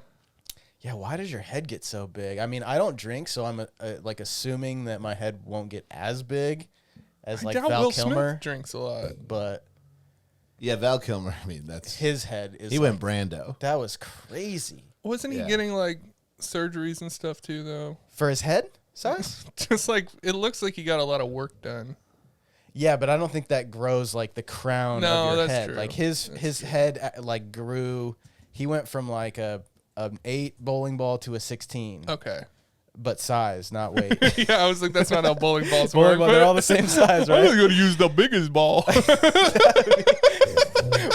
Yeah, why does your head get so big? I mean, I don't drink, so I'm like assuming that my head won't get as big as I like doubt Val Will Kilmer, Smith drinks a lot. but Yeah, Val Kilmer. I mean, that's his head is. he like, went Brando. That was crazy Wasn't he Yeah. getting like surgeries and stuff too, though? for his head size. Just like it looks like he got a lot of work done. Yeah, but I don't think that grows like the crown No, of your that's head. true. Like his head like grew. He went from like an 8 bowling ball to a 16, Okay. but size, not weight. Yeah, I was like, that's not how bowling balls Bowling work. ball, they're all the same size, I'm right? going to use the biggest ball.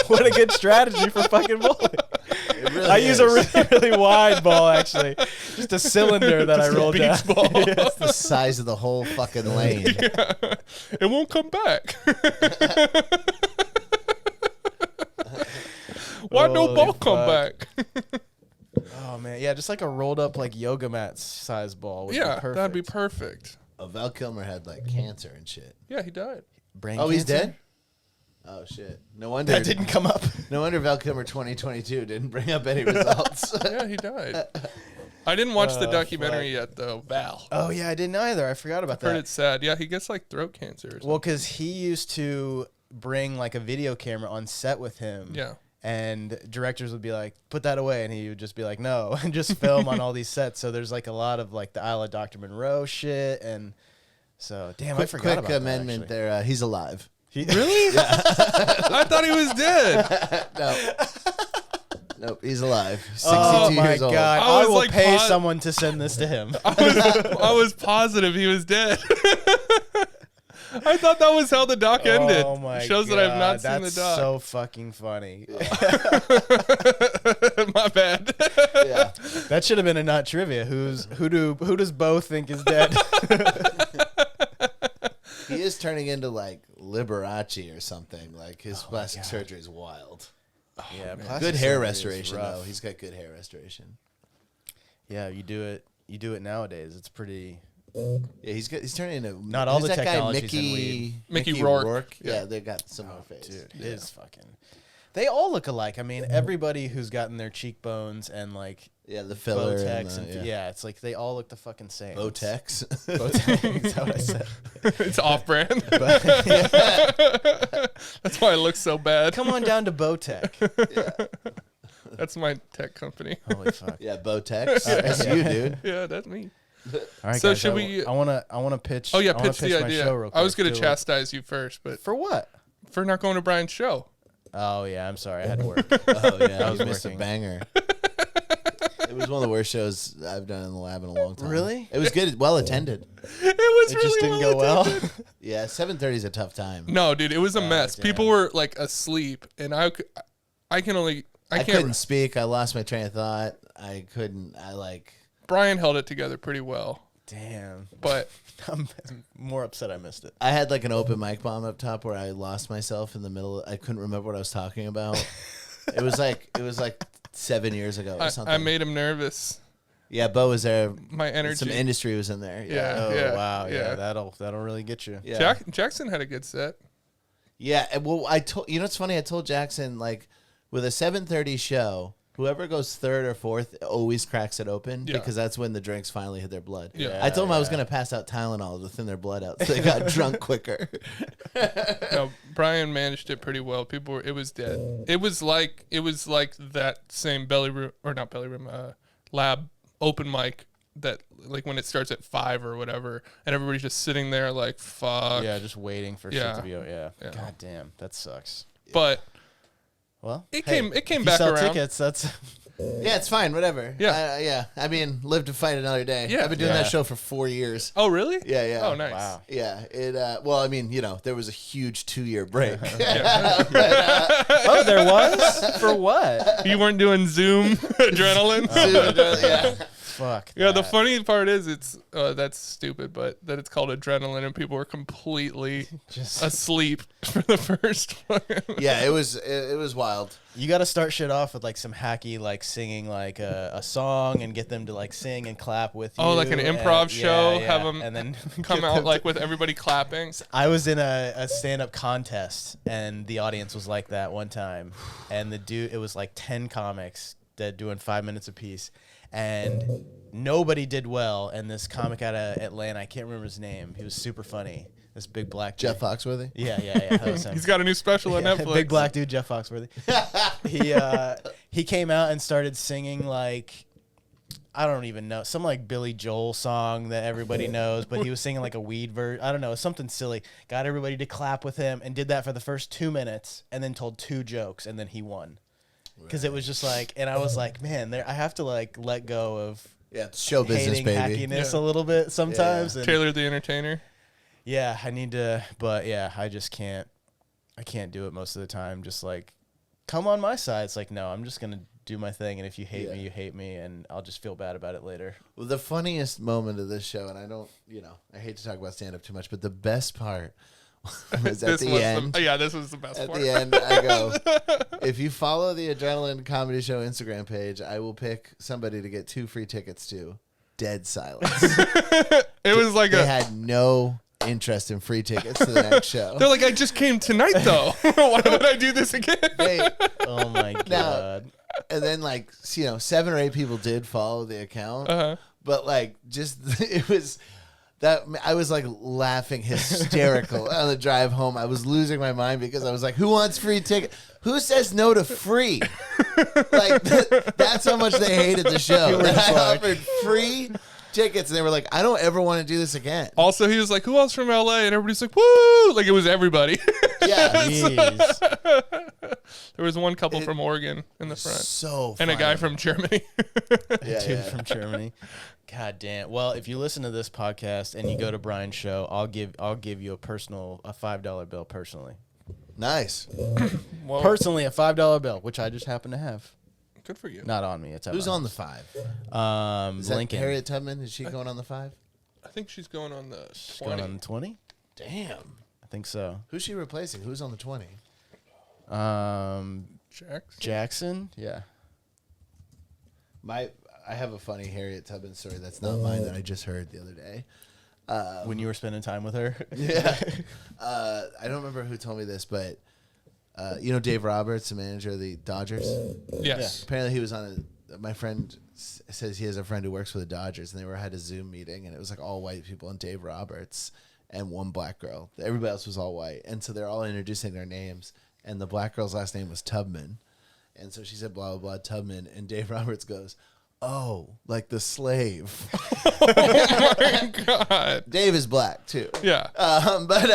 What a good strategy for fucking bowling. It really I use a is. really, really wide ball, actually. Just a cylinder that I Just a rolled down. beach ball. It's the size of the whole fucking lane. It won't come back. Why no Holy ball come fuck. back? Oh, man. Yeah, just like a rolled up like yoga mat size ball would be Yeah, perfect. that'd be perfect. Oh, Val Kilmer had like cancer and shit. Yeah, he died. Brain Oh, he's cancer? dead. Oh shit! No wonder That didn't come up. No wonder Val Kilmer 2022 didn't bring up any results. Yeah, he died. I didn't watch the Oh, documentary yet, though. Val. Oh, yeah, I didn't either. I forgot about Heard that. it's sad. Yeah, he gets like throat cancer or something. Well, because he used to bring like a video camera on set with him. Yeah. And directors would be like, put that away. And he would just be like, no, and just film on all these sets. So there's like a lot of like the Isle of Dr. Monroe shit. And so, damn, I forgot about quick amendment that, there. He's alive. Really? I thought he was dead. No. Nope, he's alive. 62 Oh my years old. God. I I was will like pay someone to send this to him. I was positive he was dead. I thought that was how the doc ended. Oh my Shows God. that I've not seen That's the doc. so fucking funny. My bad. Yeah. That should have been a not trivia. Who does Bo think is dead? He is turning into like Liberace or something. Like his plastic surgery is wild. Yeah, Good hair restoration though. He's got good hair restoration. Yeah, you do it nowadays. It's pretty. Yeah, he's turning into Not all who's the that guy, technology's in weed. Mickey Rourke. Yeah, they got similar face. Dude, his fucking. They all look alike. I mean, everybody who's gotten their cheekbones and like Yeah, the filler. Botex And and yeah, it's like they all look the fucking same. Botex. Botex. Is that what I said? It's off-brand. But, yeah. That's why it looks so bad. Come on down to Botec. That's my tech company. Holy fuck! Yeah, Botex. That's you, dude. Yeah, that's me. All right, So guys, should I we- wanna pitch. Oh yeah, I wanna pitch the my idea. show real I was quick, gonna too. chastise you first, but For what? for not going to Brian's show. Oh yeah, I'm sorry. I had to work. Oh yeah, I was was missed a working. banger. It was one of the worst shows I've done in the lab in a long time. Really? It was good, well attended. It was It really just didn't well go well. attended. Yeah, 7:30 is a tough time. No, dude, it was a mess. damn. People were like asleep, and I I can't. couldn't speak. I lost my train of thought. Brian held it together pretty well, Damn. but I'm more upset I missed it. I had like an open mic bomb up top where I lost myself in the middle. I couldn't remember what I was talking about. It was like 7 years ago or something. I made him nervous. Yeah, Bo was there. My energy. Some industry was in there. Yeah. Oh wow, yeah. yeah, that'll really get you. Yeah. Jackson had a good set. Yeah, and well, I told you know what's funny. I told Jackson like with a 7:30 show, whoever goes third or fourth always cracks it open Yeah. because that's when the drinks finally hit their blood. Yeah. I told them I was gonna pass out Tylenol to thin their blood out, so they got drunk quicker. No, Brian managed it pretty well. It was dead. It was like that same lab open mic that like when it starts at 5 or whatever, and everybody's just sitting there like fuck. Yeah, just waiting for Yeah. shit to be out. Yeah. Yeah. God damn, that sucks. But Well, it Hey, came if you back sell around. tickets, that's Yeah, it's fine, whatever. Yeah. Yeah. I mean, live to fight another day. Yeah. I've been doing Yeah. that show for 4 years. Oh really? Yeah, yeah. Oh nice. wow. Yeah, it. Well, I mean, there was a huge 2-year break. Oh, there was? For what? You weren't doing Zoom adrenaline. Yeah. Fuck. Yeah, the funny part is that's stupid, but that it's called adrenaline and people were completely just asleep for the first one. Yeah, it was wild. You got to start shit off with like some hacky like singing like a song and get them to like sing and clap with you. Oh, like an improv show, yeah, have them and then come out like with everybody clapping. I was in a stand-up contest and the audience was like that one time, and it was like 10 comics that doing 5 minutes apiece, and nobody did well. And this comic out of Atlanta, I can't remember his name. He was super funny. This big black dude. Jeff Foxworthy. Yeah, that was him. He's got a new special on Netflix. Big black dude, Jeff Foxworthy. He came out and started singing like, I don't even know, some like Billy Joel song that everybody knows, but he was singing like a weed verse. I don't know, something silly. Got everybody to clap with him and did that for the first 2 minutes and then told 2 jokes and then he won. Because it was just like, and I was like, man, I have to like let go of show business, hating baby. hackiness a little bit sometimes. Yeah. And Taylor the Entertainer. yeah, I need to, but yeah, I just can't. I can't do it most of the time. Just like, come on my side. It's like, no, I'm just gonna do my thing, and if you hate me, you hate me, and I'll just feel bad about it later. Well, the funniest moment of this show, and I don't, I hate to talk about stand-up too much, but the best part was at the end. This was the best part. At the end, I go, if you follow the Adrenaline Comedy Show Instagram page, I will pick somebody to get 2 free tickets to Dead Silence. It was like they had no interest in free tickets to the next show. They're like, I just came tonight though. Why would I do this again? Oh my god. And then 7 or 8 people did follow the account, but it was that I was like laughing hysterical on the drive home. I was losing my mind because I was like, who wants free ticket? Who says no to free? That's how much they hated the show. I offered free tickets and they were like, I don't ever want to do this again. Also, he was like, who else from LA? And everybody's like, woo! Like it was everybody. Yeah. There was one couple from Oregon in the front. So and funny. a guy from Germany. Dude from Germany. God damn. Well, if you listen to this podcast and you go to Brian's show, I'll give you a $5 bill personally. Nice. Well, Personally, a $5 bill, which I just happen to have. good for you. Not on me. It's at Who's my on the house. 5? Is that Lincoln. Harriet Tubman? Is she going on the 5? I think she's going on the 20. Going on the 20? Damn. I think so. Who's she replacing? Who's on the 20? Jackson? Yeah. I have a funny Harriet Tubman story that's not mine that I just heard the other day. When you were spending time with her? Yeah. I don't remember who told me this, but Dave Roberts, the manager of the Dodgers? Yes. Apparently he was on my friend says he has a friend who works for the Dodgers, and they had a Zoom meeting, and it was like all white people and Dave Roberts and one black girl. Everybody else was all white. And so they're all introducing their names, and the black girl's last name was Tubman. And so she said, blah, blah, blah, Tubman. And Dave Roberts goes, oh, like the slave. Oh my God. Dave is black too. Yeah. But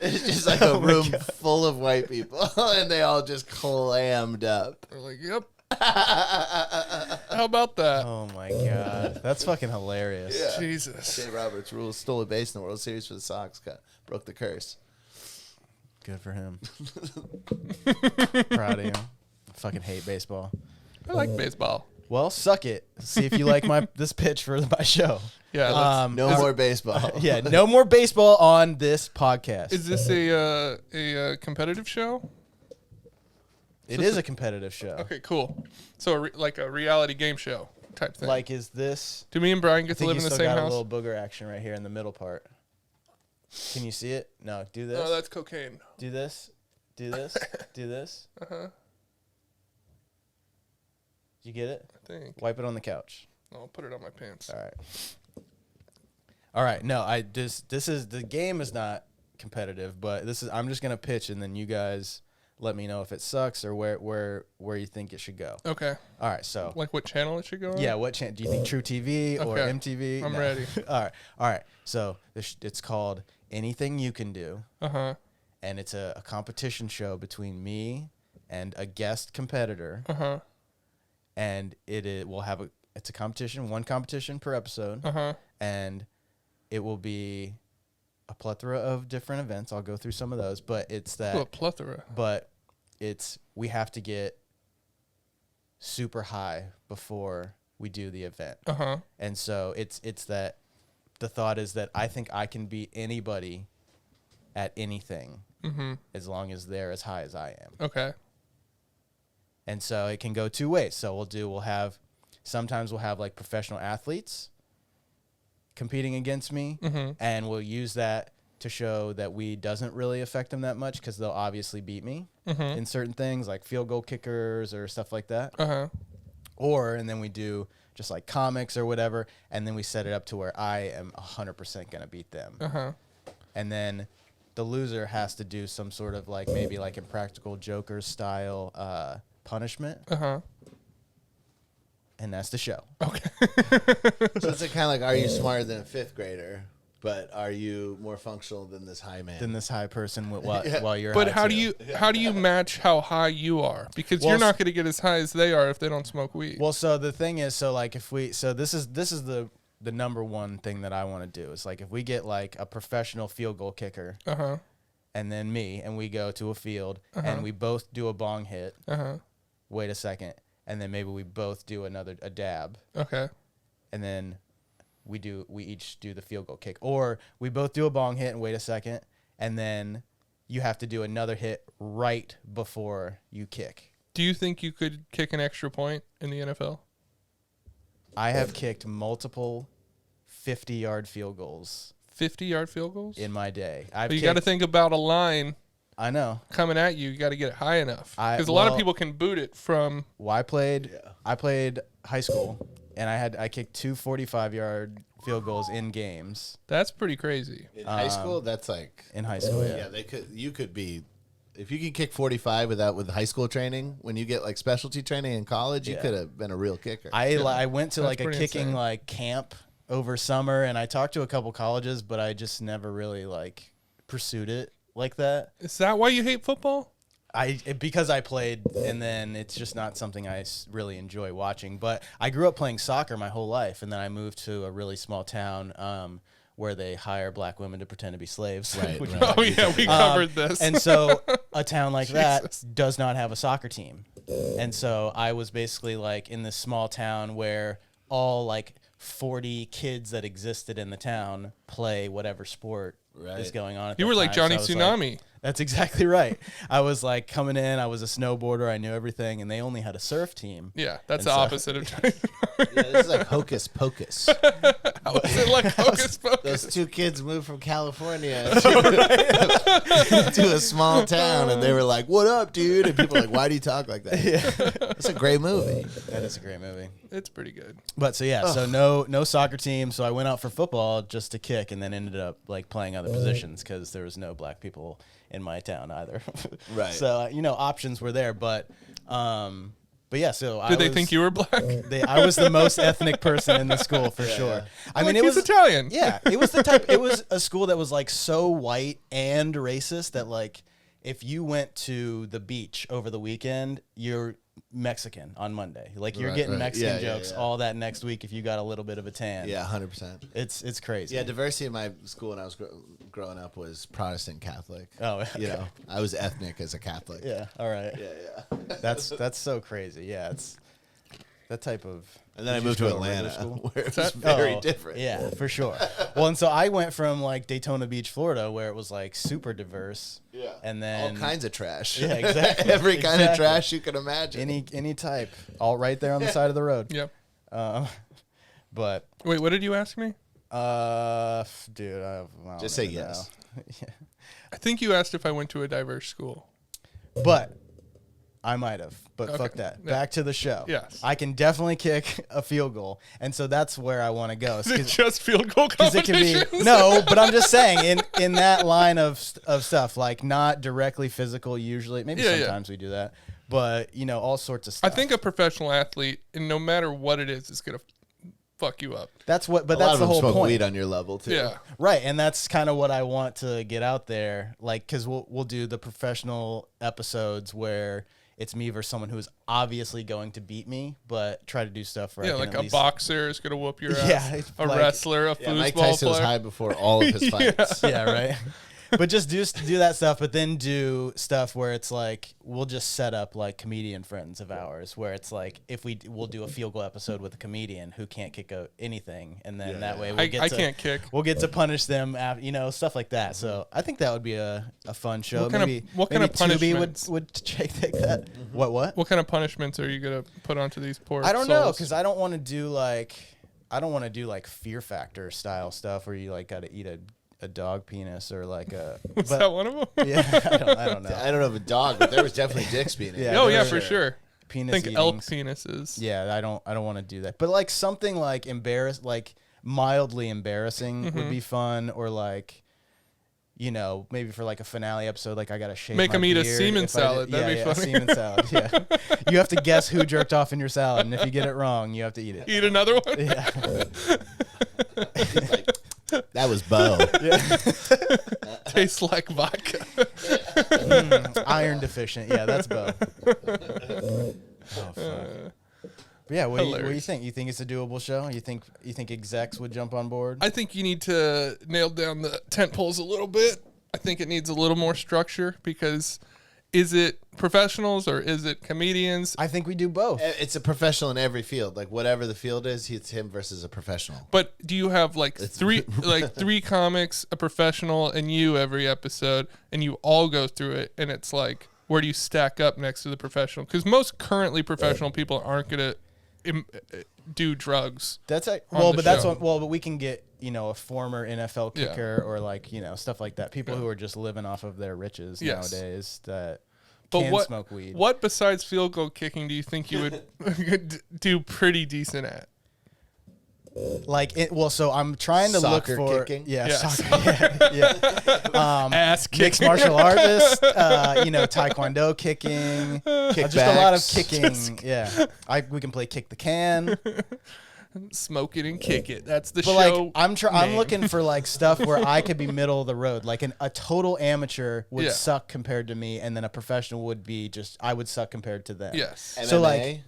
it's just like a room full of white people, and they all just clammed up. They're like, yep. How about that? Oh my God. That's fucking hilarious. Yeah. Jesus. Dave Roberts rules stole a base in the World Series for the Sox. Broke the curse. Good for him. Proud of you. I fucking hate baseball. I like baseball. Well, suck it. See if you like this pitch for my show. Yeah. No more baseball. Yeah, no more baseball on this podcast. Is this a competitive show? It is a competitive show. Okay, cool. So like a reality game show type thing. Like, is this? Do me and Brian get to I think live you in the still same got house? a little booger action right here in the middle part. Can you see it? No, do this. No, that's cocaine. Do this. Do this. Do this. Uh-huh. Did you get it? I think. Wipe it on the couch. I'll put it on my pants. All right. All right. No, this is the game is not competitive, but I'm just gonna pitch and then you guys let me know if it sucks or where you think it should go. Okay. All right. So Like what channel it should go on? yeah, what channel do you think? True TV or Okay. MTV? I'm No. ready. All right. So it's called Anything You Can Do, Uh-huh. and it's a competition show between me and a guest competitor, Uh-huh. and it's a competition, one competition per episode, Uh-huh. and it will be a plethora of different events. I'll go through some of those, but it's that. Ooh, a plethora. But we have to get super high before we do the event. Uh-huh. And so it's that the thought is that I think I can beat anybody at anything as long as they're as high as I am. Okay. And so it can go two ways. So sometimes we'll have like professional athletes competing against me, and we'll use that to show that weed doesn't really affect them that much because they'll obviously beat me in certain things like field goal kickers or stuff like that. And then we do just like comics or whatever, and then we set it up to where I am 100% going to beat them. And then the loser has to do some sort of like maybe like Impractical Joker style punishment. And that's the show. Okay. So it's kind of like, are you smarter than a fifth grader? But are you more functional than this high man? Than this high person while you're But high how do you match how high you are? Because you're not going to get as high as they are if they don't smoke weed. Well, so the thing is, this is the number one thing that I want to do is like if we get like a professional field goal kicker, and then me, and we go to a field and we both do a bong hit. Wait a second, and then maybe we both do a dab. Okay. And then we each do the field goal kick, or we both do a bong hit and wait a second, and then you have to do another hit right before you kick. Do you think you could kick an extra point in the NFL? I have kicked multiple 50-yard field goals. 50-yard field goals? In my day. But you got to think about a line. I know. Coming at you, you got to get it high enough. Because a lot of people can boot it from. Well, I played high school, and I kicked 2 45-yard field goals in games. That's pretty crazy. In high school, that's like in high school. Yeah, you could be. If you can kick 45 with high school training, when you get like specialty training in college, you could have been a real kicker. I went to like a kicking like camp over summer, and I talked to a couple colleges, but I just never really like pursued it like that. Is that why you hate football? Because I played, and then it's just not something I really enjoy watching. But I grew up playing soccer my whole life, and then I moved to a really small town where they hire black women to pretend to be slaves. Right. Oh, yeah, we covered this. And so a town like that does not have a soccer team. And so I was basically like in this small town where all like 40 kids that existed in the town play whatever sport is going on at You were like Johnny Tsunami. That's exactly right. I was like coming in, I was a snowboarder, I knew everything, and they only had a surf team. Yeah, that's the opposite of Johnny Tsunami. Yeah, this is like Hocus Pocus. How is it like Hocus Pocus? Those two kids moved from California to a small town, and they were like, "What up, dude?" And people were like, "Why do you talk like that?" Yeah. It's a great movie. That is a great movie. It's pretty good. But so no soccer team, so I went out for football just to kick, and then ended up like playing other positions because there was no black people in my town either. Right. So options were there, but yeah. So did they think you were black? I was the most ethnic person in the school for sure. Yeah. I mean, it was Italian. Yeah, it was the type. It was a school that was like so white and racist that like if you went to the beach over the weekend, you're Mexican on Monday. Like you're getting Mexican jokes all that next week if you got a little bit of a tan. Yeah, 100%. It's crazy. Yeah, diversity in my school when I was growing up was Protestant Catholic. Oh, okay. I was ethnic as a Catholic. Yeah, all right. Yeah. That's so crazy. Yeah, it's that type of. And then I moved to Atlanta, where it was very different. Yeah, for sure. Well, and so I went from like Daytona Beach, Florida, where it was like super diverse. Yeah. And then all kinds of trash. Yeah, exactly. Every kind of trash you can imagine. Any type, all right there on the side of the road. Yep. But wait, what did you ask me? Dude, I don't just say yes. Yeah. I think you asked if I went to a diverse school. But I might have, but fuck that. Yeah. Back to the show. Yes. I can definitely kick a field goal, and so that's where I want to go. Is it just field goal competitions? No, but I'm just saying in that line of stuff, like not directly physical usually. Maybe sometimes we do that, but all sorts of stuff. I think a professional athlete, and no matter what it is going to fuck you up. That's what, but a that's lot of the them whole smoke point. Weed on your level too. Yeah, right, and that's kind of what I want to get out there, like because we'll do the professional episodes where it's me versus someone who is obviously going to beat me, but try to do stuff where I can like at a least... boxer is going to whoop your ass. Yeah, a wrestler, a foosball Mike Tyson player. was high before all of his fights. Yeah, right. But just do that stuff, but then do stuff where it's like we'll just set up like comedian friends of ours, where it's like if we'll do a field goal episode with a comedian who can't kick anything, and then that way we'll get to punish them, stuff like that. So I think that would be a fun show. What kind of punishments would take that? Mm-hmm. What kind of punishments are you gonna put onto these poor? I don't know, because I don't want to do like Fear Factor style stuff where you like got to eat a dog penis or like a. Was that one of them? Yeah, I don't know. I don't know of a dog, but there was definitely dicks being eaten. Yeah, for sure. Penis. I think elk penises. Yeah, I don't want to do that. But like something like mildly embarrassing would be fun, or like. Maybe for like a finale episode, like I gotta shave. Make them eat a beard semen salad. That'd be funny. Semen salad. Yeah, you have to guess who jerked off in your salad, and if you get it wrong, you have to eat it. Eat another one. Yeah. That was Bo. Tastes like vodka. Iron deficient. Yeah, that's Bo. Oh fuck. But yeah, what do you think? You think it's a doable show? You think execs would jump on board? I think you need to nail down the tent poles a little bit. I think it needs a little more structure, because is it professionals or is it comedians? I think we do both. It's a professional in every field. Like whatever the field is, it's him versus a professional. But do you have three comics, a professional, and you every episode, and you all go through it, and it's like, where do you stack up next to the professional? Because most currently professional people aren't gonna do drugs. But we can get a former NFL kicker or like stuff like that. People who are just living off of their riches nowadays that can smoke weed. What besides field goal kicking do you think you would do pretty decent at? So I'm trying to soccer look for kicking. Soccer, ass kicking, mixed martial artist, taekwondo kicking, just a lot of kicking. We can play kick the can, smoke it and kick it. That's the but show. I'm looking for like stuff where I could be middle of the road. Like a total amateur would suck compared to me, and then a professional would be I would suck compared to them. Yes. MMA? So like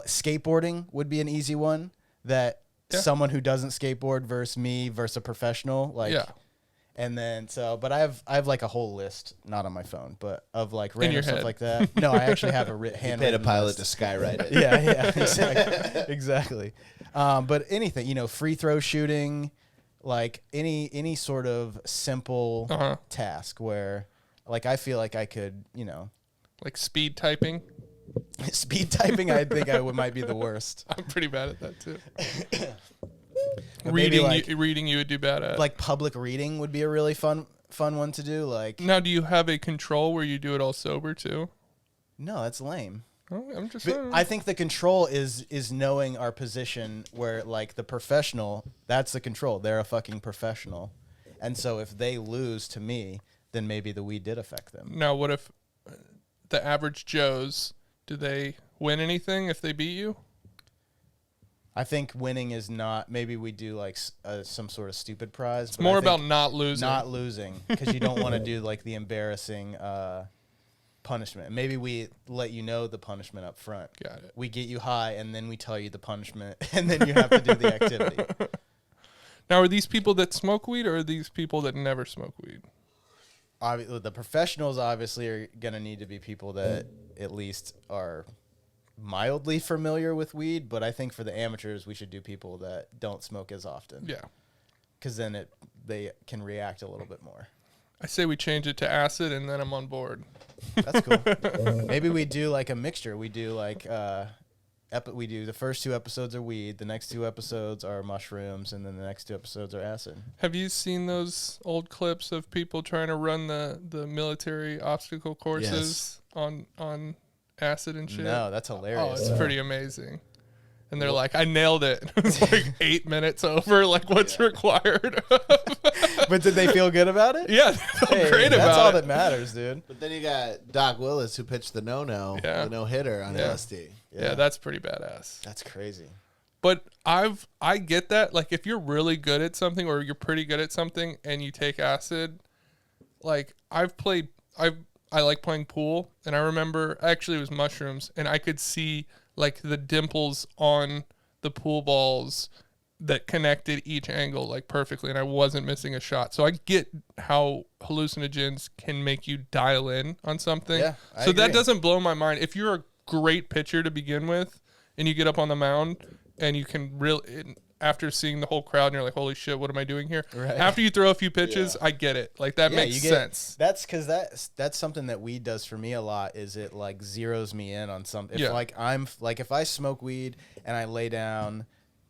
skateboarding would be an easy one that. Yeah. Someone who doesn't skateboard versus me versus a professional, and then but I have like a whole list, not on my phone, but of like random stuff like that. No, I actually have a handwritten. You paid a pilot list. to skywrite it. Yeah, exactly. But anything, free throw shooting, like any sort of simple task where, like, I feel like I could, like speed typing. Speed typing, I think might be the worst. I'm pretty bad at that too. Reading you would do bad at. Like public reading would be a really fun one to do. Like now, do you have a control where you do it all sober too? No, that's lame. Oh, I'm just. I think the control is knowing our position. Where like the professional, that's the control. They're a fucking professional, and so if they lose to me, then maybe the weed did affect them. Now, what if the average Joes? Do they win anything if they beat you? I think winning is not. Maybe we do like some sort of stupid prize. It's more about not losing. Not losing, because you don't want to do like the embarrassing punishment. Maybe we let you know the punishment up front. Got it. We get you high, and then we tell you the punishment, and then you have to do the activity. Now, are these people that smoke weed, or are these people that never smoke weed? The professionals obviously are going to need to be people that at least are mildly familiar with weed, but I think for the amateurs, we should do people that don't smoke as often. Yeah. Because then they can react a little bit more. I say we change it to acid, and then I'm on board. That's cool. Maybe we do like a mixture. We do like we do the first 2 episodes are weed, the next 2 episodes are mushrooms, and then the next 2 episodes are acid. Have you seen those old clips of people trying to run the military obstacle courses on acid and shit? No, that's hilarious. Oh, it's pretty amazing. And they're like, I nailed it. It's like 8 minutes over, like what's required. But did they feel good about it? Yeah, they felt great about it. That's all that matters, dude. But then you got Doc Willis, who pitched the the no-hitter on LSD. Yeah, that's pretty badass. That's crazy. But I get that. Like, if you're really good at something or you're pretty good at something and you take acid, like I like playing pool, and I remember actually it was mushrooms, and I could see like the dimples on the pool balls that connected each angle like perfectly, and I wasn't missing a shot. So I get how hallucinogens can make you dial in on something. Yeah, so that doesn't blow my mind. If you're a great pitcher to begin with, and you get up on the mound and you can really, after seeing the whole crowd, and you're like, holy shit, what am I doing here? Right. After you throw a few pitches, I get it. Like that makes sense. That's because that's something that weed does for me a lot. Is it like zeroes me in on something? If if I smoke weed and I lay down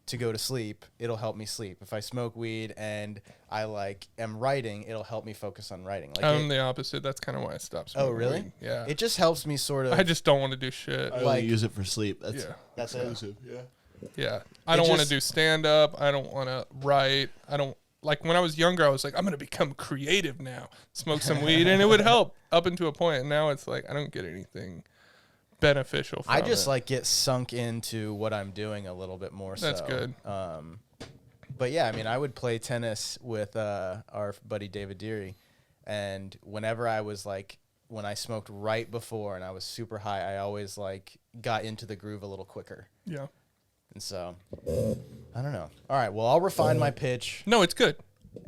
to go to sleep, it'll help me sleep. If I smoke weed and I am writing, it'll help me focus on writing. I'm the opposite. That's kind of why I stopped smoking. Oh, really? Weed. Yeah. It just helps me sort of. I just don't want to do shit. I only use it for sleep. That's exclusive. Yeah. Yeah. I don't want to do stand up. I don't want to write. I don't like when I was younger, I was like, I'm going to become creative now. Smoke some weed and it would help up until a point. And now it's like, I don't get anything beneficial from I just it. get sunk into what I'm doing a little bit more. That's good. But yeah, I mean, I would play tennis with our buddy David Deary, and whenever I was when I smoked right before and I was super high, I always got into the groove a little quicker. Yeah. And so, I don't know. All right, well, I'll refine my pitch. No, it's good.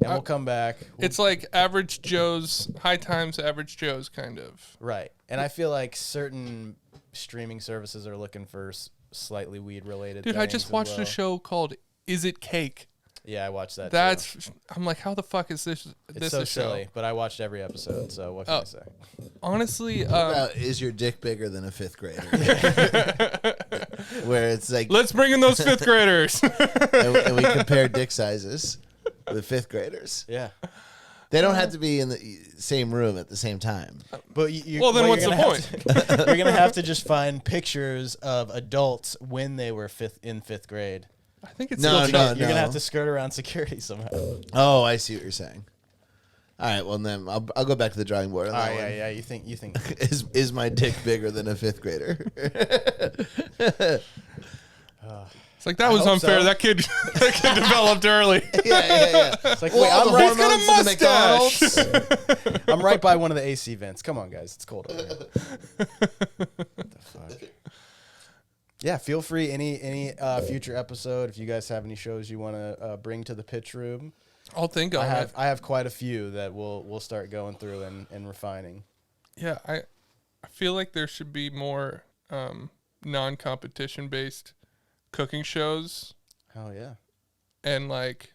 And we'll come back. It's like average Joe's, high times average Joe's kind of. Right. And I feel like certain streaming services are looking for slightly weed-related Dude, things I just watched a show called Is It Cake? Yeah, I watched that too. I'm like, how the fuck is this? It's so silly, but I watched every episode, so what can I say? Honestly, is your dick bigger than a fifth grader? Where it's like, let's bring in those fifth graders. and we compare dick sizes with fifth graders. Yeah. They don't have to be in the same room at the same time. But well, then what's the point? You're going to have to just find pictures of adults when they were in fifth grade. I think it's You're going to have to skirt around security somehow. Oh, I see what you're saying. All right, well then I'll go back to the drawing board on that one. Yeah. You think is my dick bigger than a fifth grader? It's like that was unfair. So. That kid developed early. Yeah. It's like, wait, I'm right. He's got a mustache. I'm right by one of the AC vents. Come on, guys, it's cold over here. What the fuck? Yeah, feel free any future episode if you guys have any shows you want to bring to the pitch room. I'll think on it. I have quite a few that we'll start going through and refining. Yeah, I feel like there should be more non-competition based cooking shows. Oh yeah. And like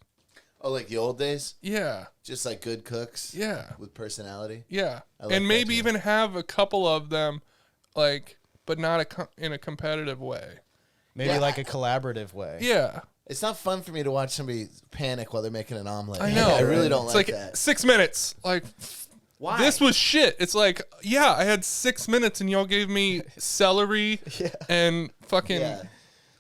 the old days? Yeah. Just like good cooks? Yeah. With personality? Yeah. And maybe even have a couple of them but not in a competitive way. Maybe like a collaborative way. Yeah. It's not fun for me to watch somebody panic while they're making an omelet. I know. I really don't it's like that. 6 minutes. Like, why? This was shit. It's like, yeah, I had 6 minutes and y'all gave me celery and fucking,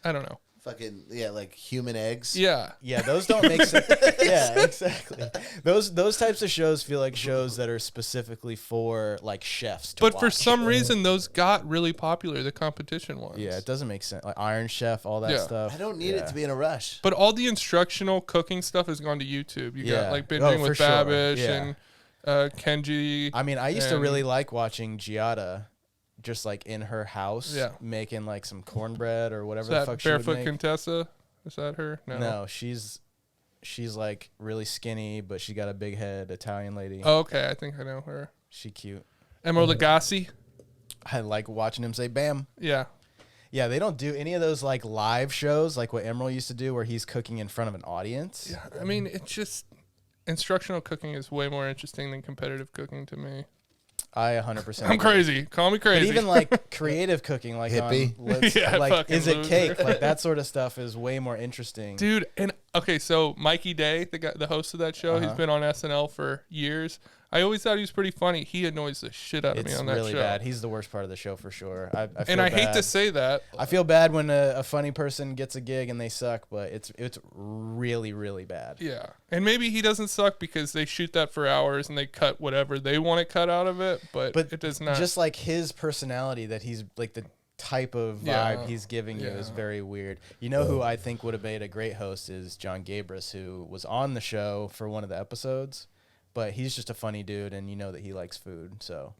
I don't know. Fucking, like human eggs. Yeah. Yeah, those don't make sense. Yeah, exactly. Those types of shows feel like shows that are specifically for chefs to watch. For some reason, those got really popular, the competition ones. Yeah, it doesn't make sense. Like Iron Chef, all that stuff. I don't need it to be in a rush. But all the instructional cooking stuff has gone to YouTube. You got binging with sure. Babish and Kenji. I mean, I used to really like watching Giada just in her house making some cornbread or whatever the fuck she would make. Barefoot Contessa? Is that her? No, she's really skinny, but she got a big head, Italian lady. Oh, okay, I think I know her. She cute. Emerald Lagasse? I like watching him say bam. Yeah. Yeah, they don't do any of those live shows like what Emerald used to do where he's cooking in front of an audience. Yeah, I mean, it's just instructional cooking is way more interesting than competitive cooking to me. I 100%. I'm crazy. Call me crazy. But even creative cooking, hippie, is it cake? That sort of stuff is way more interesting, dude. And okay, so Mikey Day, the host of that show, he's been on SNL for years. I always thought he was pretty funny. He annoys the shit out of me on that show. It's really bad. He's the worst part of the show for sure. I hate to say that. I feel bad when a funny person gets a gig and they suck, but it's really, really bad. Yeah. And maybe he doesn't suck because they shoot that for hours and they cut whatever they want to cut out of it, but it does not. Just his personality that he's the type of vibe he's giving you is very weird. You know who I think would have made a great host is John Gabris, who was on the show for one of the episodes. But he's just a funny dude, and you know that he likes food, so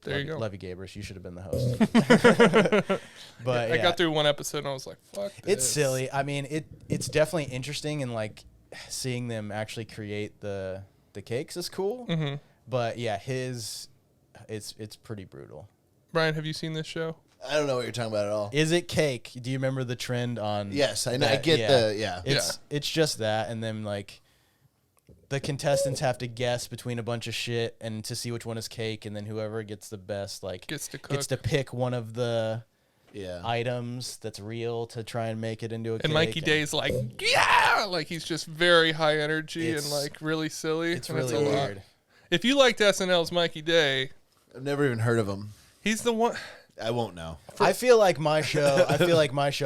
There you go. Levy Gabris, you should have been the host. But I got through one episode and I was like, fuck this. It's silly. I mean, it's definitely interesting, and like seeing them actually create the cakes is cool. Mm-hmm. But yeah, it's pretty brutal. Brian, have you seen this show? I don't know what you're talking about at all. Is it cake? Do you remember the trend on? Yes, I know. I get It's just that, and then like the contestants have to guess between a bunch of shit and to see which one is cake, and then whoever gets the best like gets to pick one of the Yeah. items that's real to try and make it into a cake. And Mikey Day's like, yeah! Like, he's just very high energy and, like, really silly. It's really weird. If you liked SNL's Mikey Day... I've never even heard of him. He's the one... I won't know. I feel like my show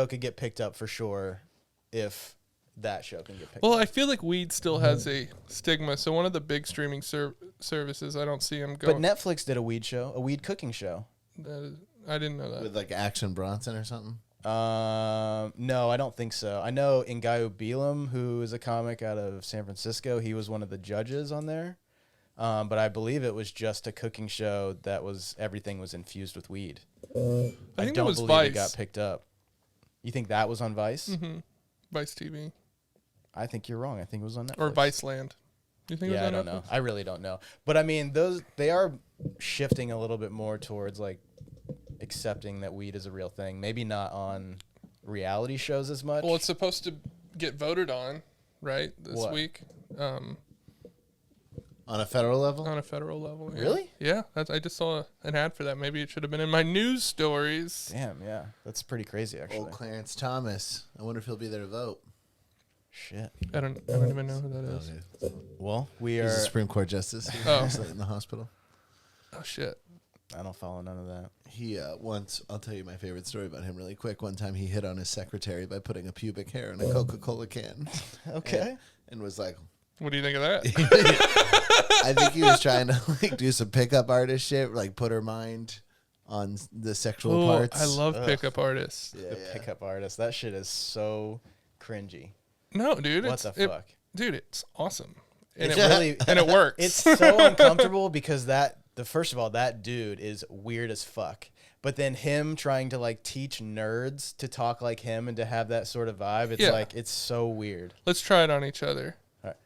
could get picked up for sure if that show can get picked up. Well, I feel like weed still has a stigma. So one of the big streaming services, I don't see him going... But Netflix did a weed cooking show. I didn't know that. With like Action Bronson or something? No, I don't think so. I know Ngayo Belam, who is a comic out of San Francisco, he was one of the judges on there. But I believe it was just a cooking show that was everything was infused with weed. I think don't it was believe Vice. it got picked up. You think that was on Vice? Mm-hmm. Vice TV. I think you're wrong. I think it was on Netflix. Or Viceland. Do you think it was on I don't Netflix? know. I really don't know. But I mean, they are shifting a little bit more towards like accepting that weed is a real thing. Maybe not on reality shows as much. Well, it's supposed to get voted on, right, this week. On a federal level? On a federal level. Yeah. Really? Yeah. I just saw an ad for that. Maybe it should have been in my news stories. Damn, yeah. That's pretty crazy, actually. Old Clarence Thomas. I wonder if he'll be there to vote. Shit. I don't even know who that is. Okay. Well, we He's are... a Supreme Court justice. Oh. He's in the hospital. Oh, shit. I don't follow none of that. He once, I'll tell you my favorite story about him really quick. One time he hit on his secretary by putting a pubic hair in a Coca-Cola can. Okay. And was like, What do you think of that? I think he was trying to like do some pickup artist shit, like put her mind on the sexual parts. I love pickup artists. Yeah, The pickup artist. That shit is so cringy. No, dude. What the fuck? Dude, it's awesome. And It's it really... and it works. It's so uncomfortable because first of all, that dude is weird as fuck. But then him trying to like teach nerds to talk like him and to have that sort of vibe, it's like it's so weird. Let's try it on each other. All right.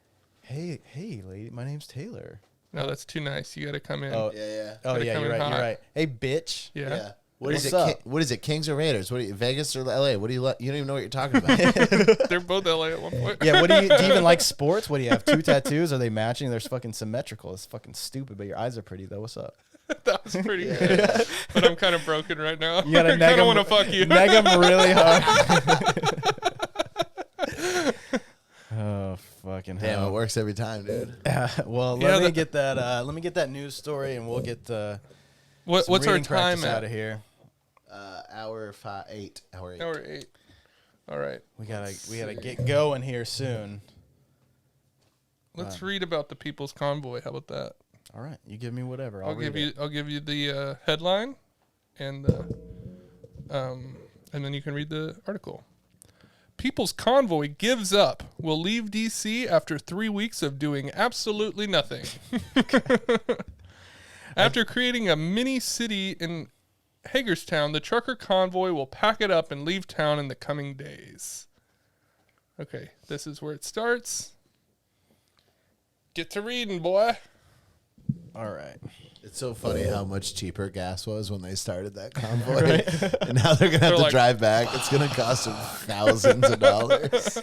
Hey, lady, my name's Taylor. No, that's too nice. You got to come in. Oh, yeah. Oh Gotta yeah, come you're in right. hot. You're right. Hey, bitch. Yeah. What is What's it? up? What is it? Kings or Raiders? What are you, Vegas or LA? What do you? You don't even know what you're talking about. They're both LA at one point. Yeah, do you even like sports? What do you have? 2 tattoos? Are they matching? They're fucking symmetrical. It's fucking stupid, but your eyes are pretty though. What's up? That was pretty good. But I'm kind of broken right now. You gotta I kind of want to fuck you. Neg him really hard. Oh, fucking hell. Damn, it works every time, dude. Well, let me get that news story, and we'll get What's our time out at? of here. Hour 8. Hour 8. Hour 8. All right. We gotta get going here soon. Let's read about the People's Convoy. How about that? All right, you give me whatever. I'll give you the headline, and then you can read the article. People's Convoy gives up. Will leave D.C. after 3 weeks of doing absolutely nothing. After creating a mini city in Hagerstown, the trucker convoy will pack it up and leave town in the coming days. Okay, this is where it starts. Get to reading, boy. All right. It's so funny how much cheaper gas was when they started that convoy. And now they're going to have to drive back. It's going to cost them thousands of dollars.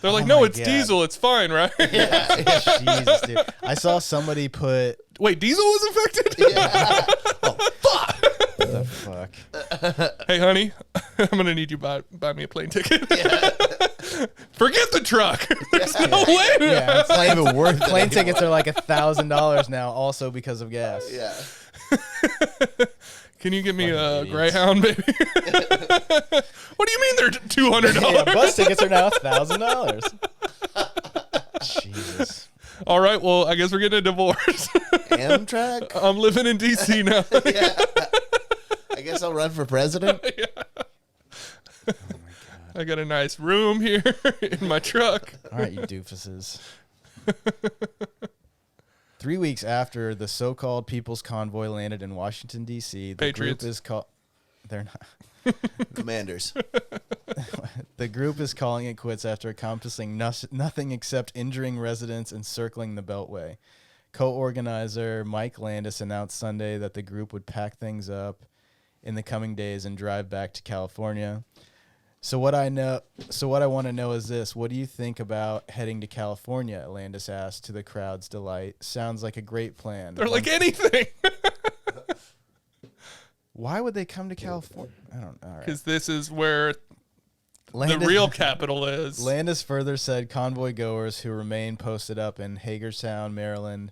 They're like, no, it's diesel. It's fine, right? Yeah. Jesus, dude. I saw somebody put... Wait, diesel was infected? Yeah. Oh, fuck. What the fuck? Hey, honey, I'm going to need you to buy me a plane ticket. Yeah. Forget the truck. There's no way. Yeah, It's not even worth it. plane tickets are like $1,000 now, also because of gas. Yeah. Can you give me a idiots. Greyhound, baby? What do you mean they're $200? Yeah, bus tickets are now $1,000. Jesus. All right, well, I guess we're getting a divorce. Amtrak? I'm living in D.C. now. Yeah. I guess I'll run for president. I got a nice room here in my truck. All right, you doofuses. 3 weeks after the so-called People's Convoy landed in Washington, D.C., the Patriots. group is called... They're not. Commanders. The group is calling it quits after accomplishing nothing except injuring residents and circling the Beltway. Co-organizer Mike Landis announced Sunday that the group would pack things up in the coming days and drive back to California. So what I want to know is this: what do you think about heading to California? Landis asked, to the crowd's delight. Sounds like a great plan. They're like anything. Why would they come to California? I don't know. Because this is where the real capital is. Landis further said convoy goers who remain posted up in Hagerstown, Maryland,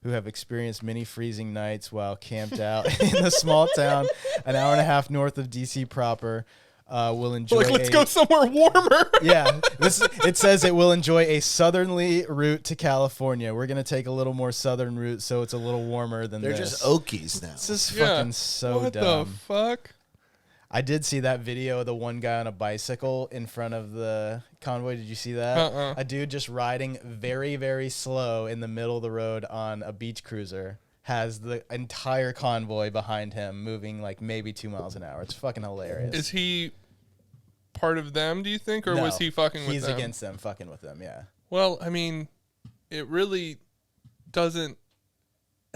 who have experienced many freezing nights while camped out in the small town an hour and a half north of D.C. proper, will enjoy. Like, let's go somewhere warmer. Yeah, it says it will enjoy a southerly route to California. We're gonna take a little more southern route, so it's a little warmer than They're this. just Okies now. This is fucking so what dumb. the fuck? I did see that video of the one guy on a bicycle in front of the convoy. Did you see that? A dude just riding very, very slow in the middle of the road on a beach cruiser has the entire convoy behind him moving like maybe 2 miles an hour. It's fucking hilarious. Is he part of them, do you think? Or No, was he fucking with them? He's against them, fucking with them, yeah. Well, I mean, it really doesn't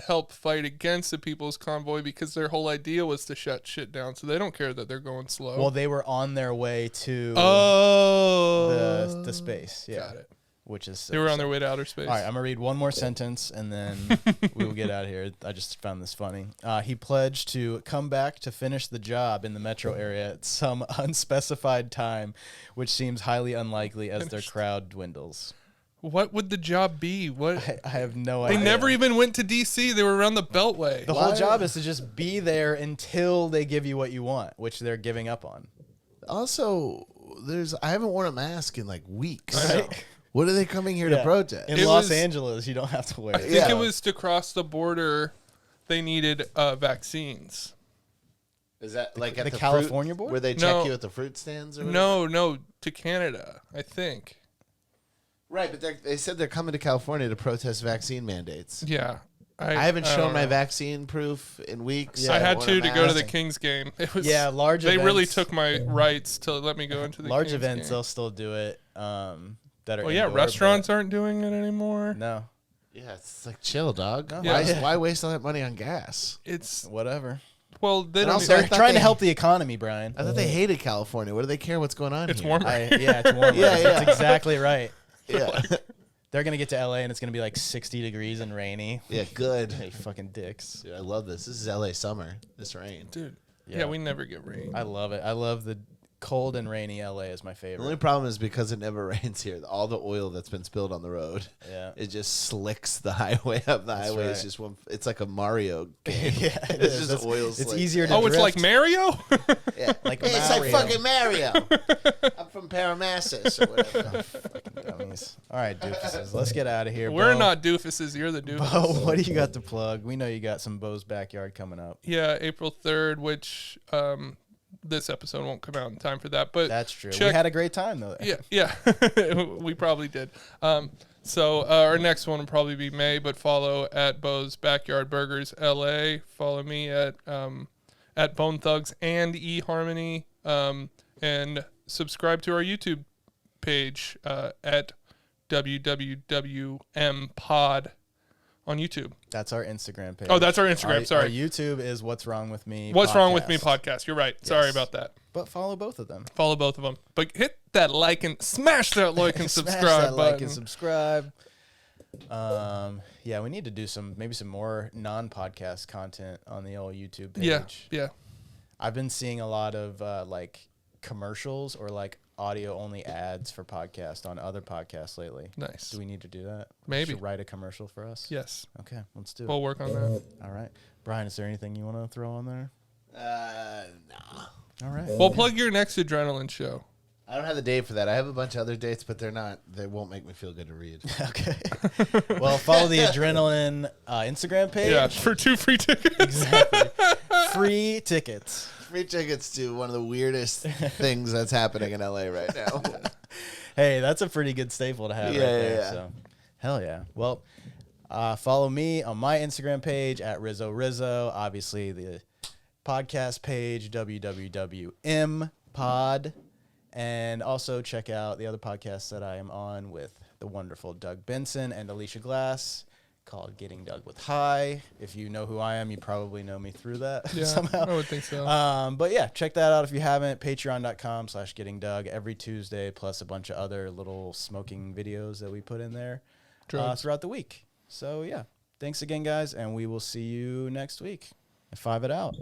help fight against the People's Convoy because their whole idea was to shut shit down, so they don't care that they're going slow. Well, they were on their way to the space. Yeah. Got it. Which is They were on their way to outer space. All right, I'm going to read one more sentence, and then we will get out of here. I just found this funny. He pledged to come back to finish the job in the metro area at some unspecified time, which seems highly unlikely as their crowd dwindles. What would the job be? What I have no They idea. never even went to D.C. They were around the Beltway. The whole job is to just be there until they give you what you want, which they're giving up on. Also, I haven't worn a mask in like weeks. Right? What are they coming here to protest? In Los Angeles, you don't have to wear I it. think it was to cross the border. They needed vaccines. Is that like at the the California fruit, board? where they check you at the fruit stands? Or whatever? No, to Canada, I think. Right, but they said they're coming to California to protest vaccine mandates. Yeah. I haven't shown my vaccine proof in weeks. I had to go to the mask. Kings game. It was large They events, really took my rights to let me go into the large Kings events. game. They'll still do it. That are Well, yeah, indoor, restaurants aren't doing it anymore. No, Yeah, it's like chill, dog. Yeah. Why waste all that money on gas? It's whatever. well, they And don't. also, They're I thought trying to they- help the economy, Brian. I thought they hated California. What do they care what's going on It's here? warmer. It's warmer. Yeah. That's exactly right. Yeah. They're gonna get to LA and it's gonna be like 60 degrees and rainy. Yeah, good. Hey, fucking dicks. Dude, I love this. This is LA summer. This rain. Dude. Yeah. Yeah, we never get rain. I love it. I love the cold and rainy LA is my The favorite. only problem is because it never rains here. All the oil that's been spilled on the road, Yeah. it just slicks the highway up. The highway is right. just one. It's like a Mario game. Yeah, it's just That's- oil. It's slick. easier to Oh, it's like drift. Mario? Yeah. Like Hey, it's like Mario. fucking Mario. I'm from Paramassus or whatever. Fucking dummies. All right, doofuses. Let's get out of here. We're Bo. not doofuses. You're the doofus. Bo, what do you got to plug? We know you got some Bo's Backyard coming up. Yeah, April 3rd, which this episode won't come out in time for that. But That's true. We check- had a great time though. Yeah, we probably did. So our next one will probably be May, but follow at Bo's Backyard Burgers LA. Follow me at Bone Thugs and eHarmony, and subscribe to our YouTube page at www.mpod on YouTube. That's our Instagram page. Oh, that's our Instagram. Sorry. Our YouTube is What's Wrong With Me. What's Wrong With Me podcast. podcast. You're right. Sorry Yes. about that. But follow both of them. Follow both of them. But hit that like and smash that like and Smash subscribe that button. like and subscribe. Yeah, we need to do some more non-podcast content on the old YouTube page. Yeah. I've been seeing a lot of like commercials or like audio only ads for podcasts on other podcasts lately. Nice. Do we need to do that? Maybe. Should write a commercial for us? Yes. Okay, let's do it. We'll work on that. All right. Brian, is there anything you want to throw on there? No. All right. Well, plug your next adrenaline show. I don't have the date for that. I have a bunch of other dates, but they won't make me feel good to read. Okay. Well, follow the Adrenaline Instagram page. Yeah, for 2 free tickets. Exactly. Free tickets. Free tickets to one of the weirdest things that's happening in LA right now. Hey, that's a pretty good staple to have Yeah, right there. yeah. So, hell yeah. Well, Follow me on my Instagram page at Rizzo Rizzo. Obviously, the podcast page, www.mpod. And also check out the other podcasts that I am on with the wonderful Doug Benson and Alicia Glass called Getting Doug with High. If you know who I am, you probably know me through that somehow. I would think so. But yeah, check that out if you haven't. Patreon.com/GettingDoug every Tuesday, plus a bunch of other little smoking videos that we put in there throughout the week. So yeah, thanks again, guys, and we will see you next week. 5 it out.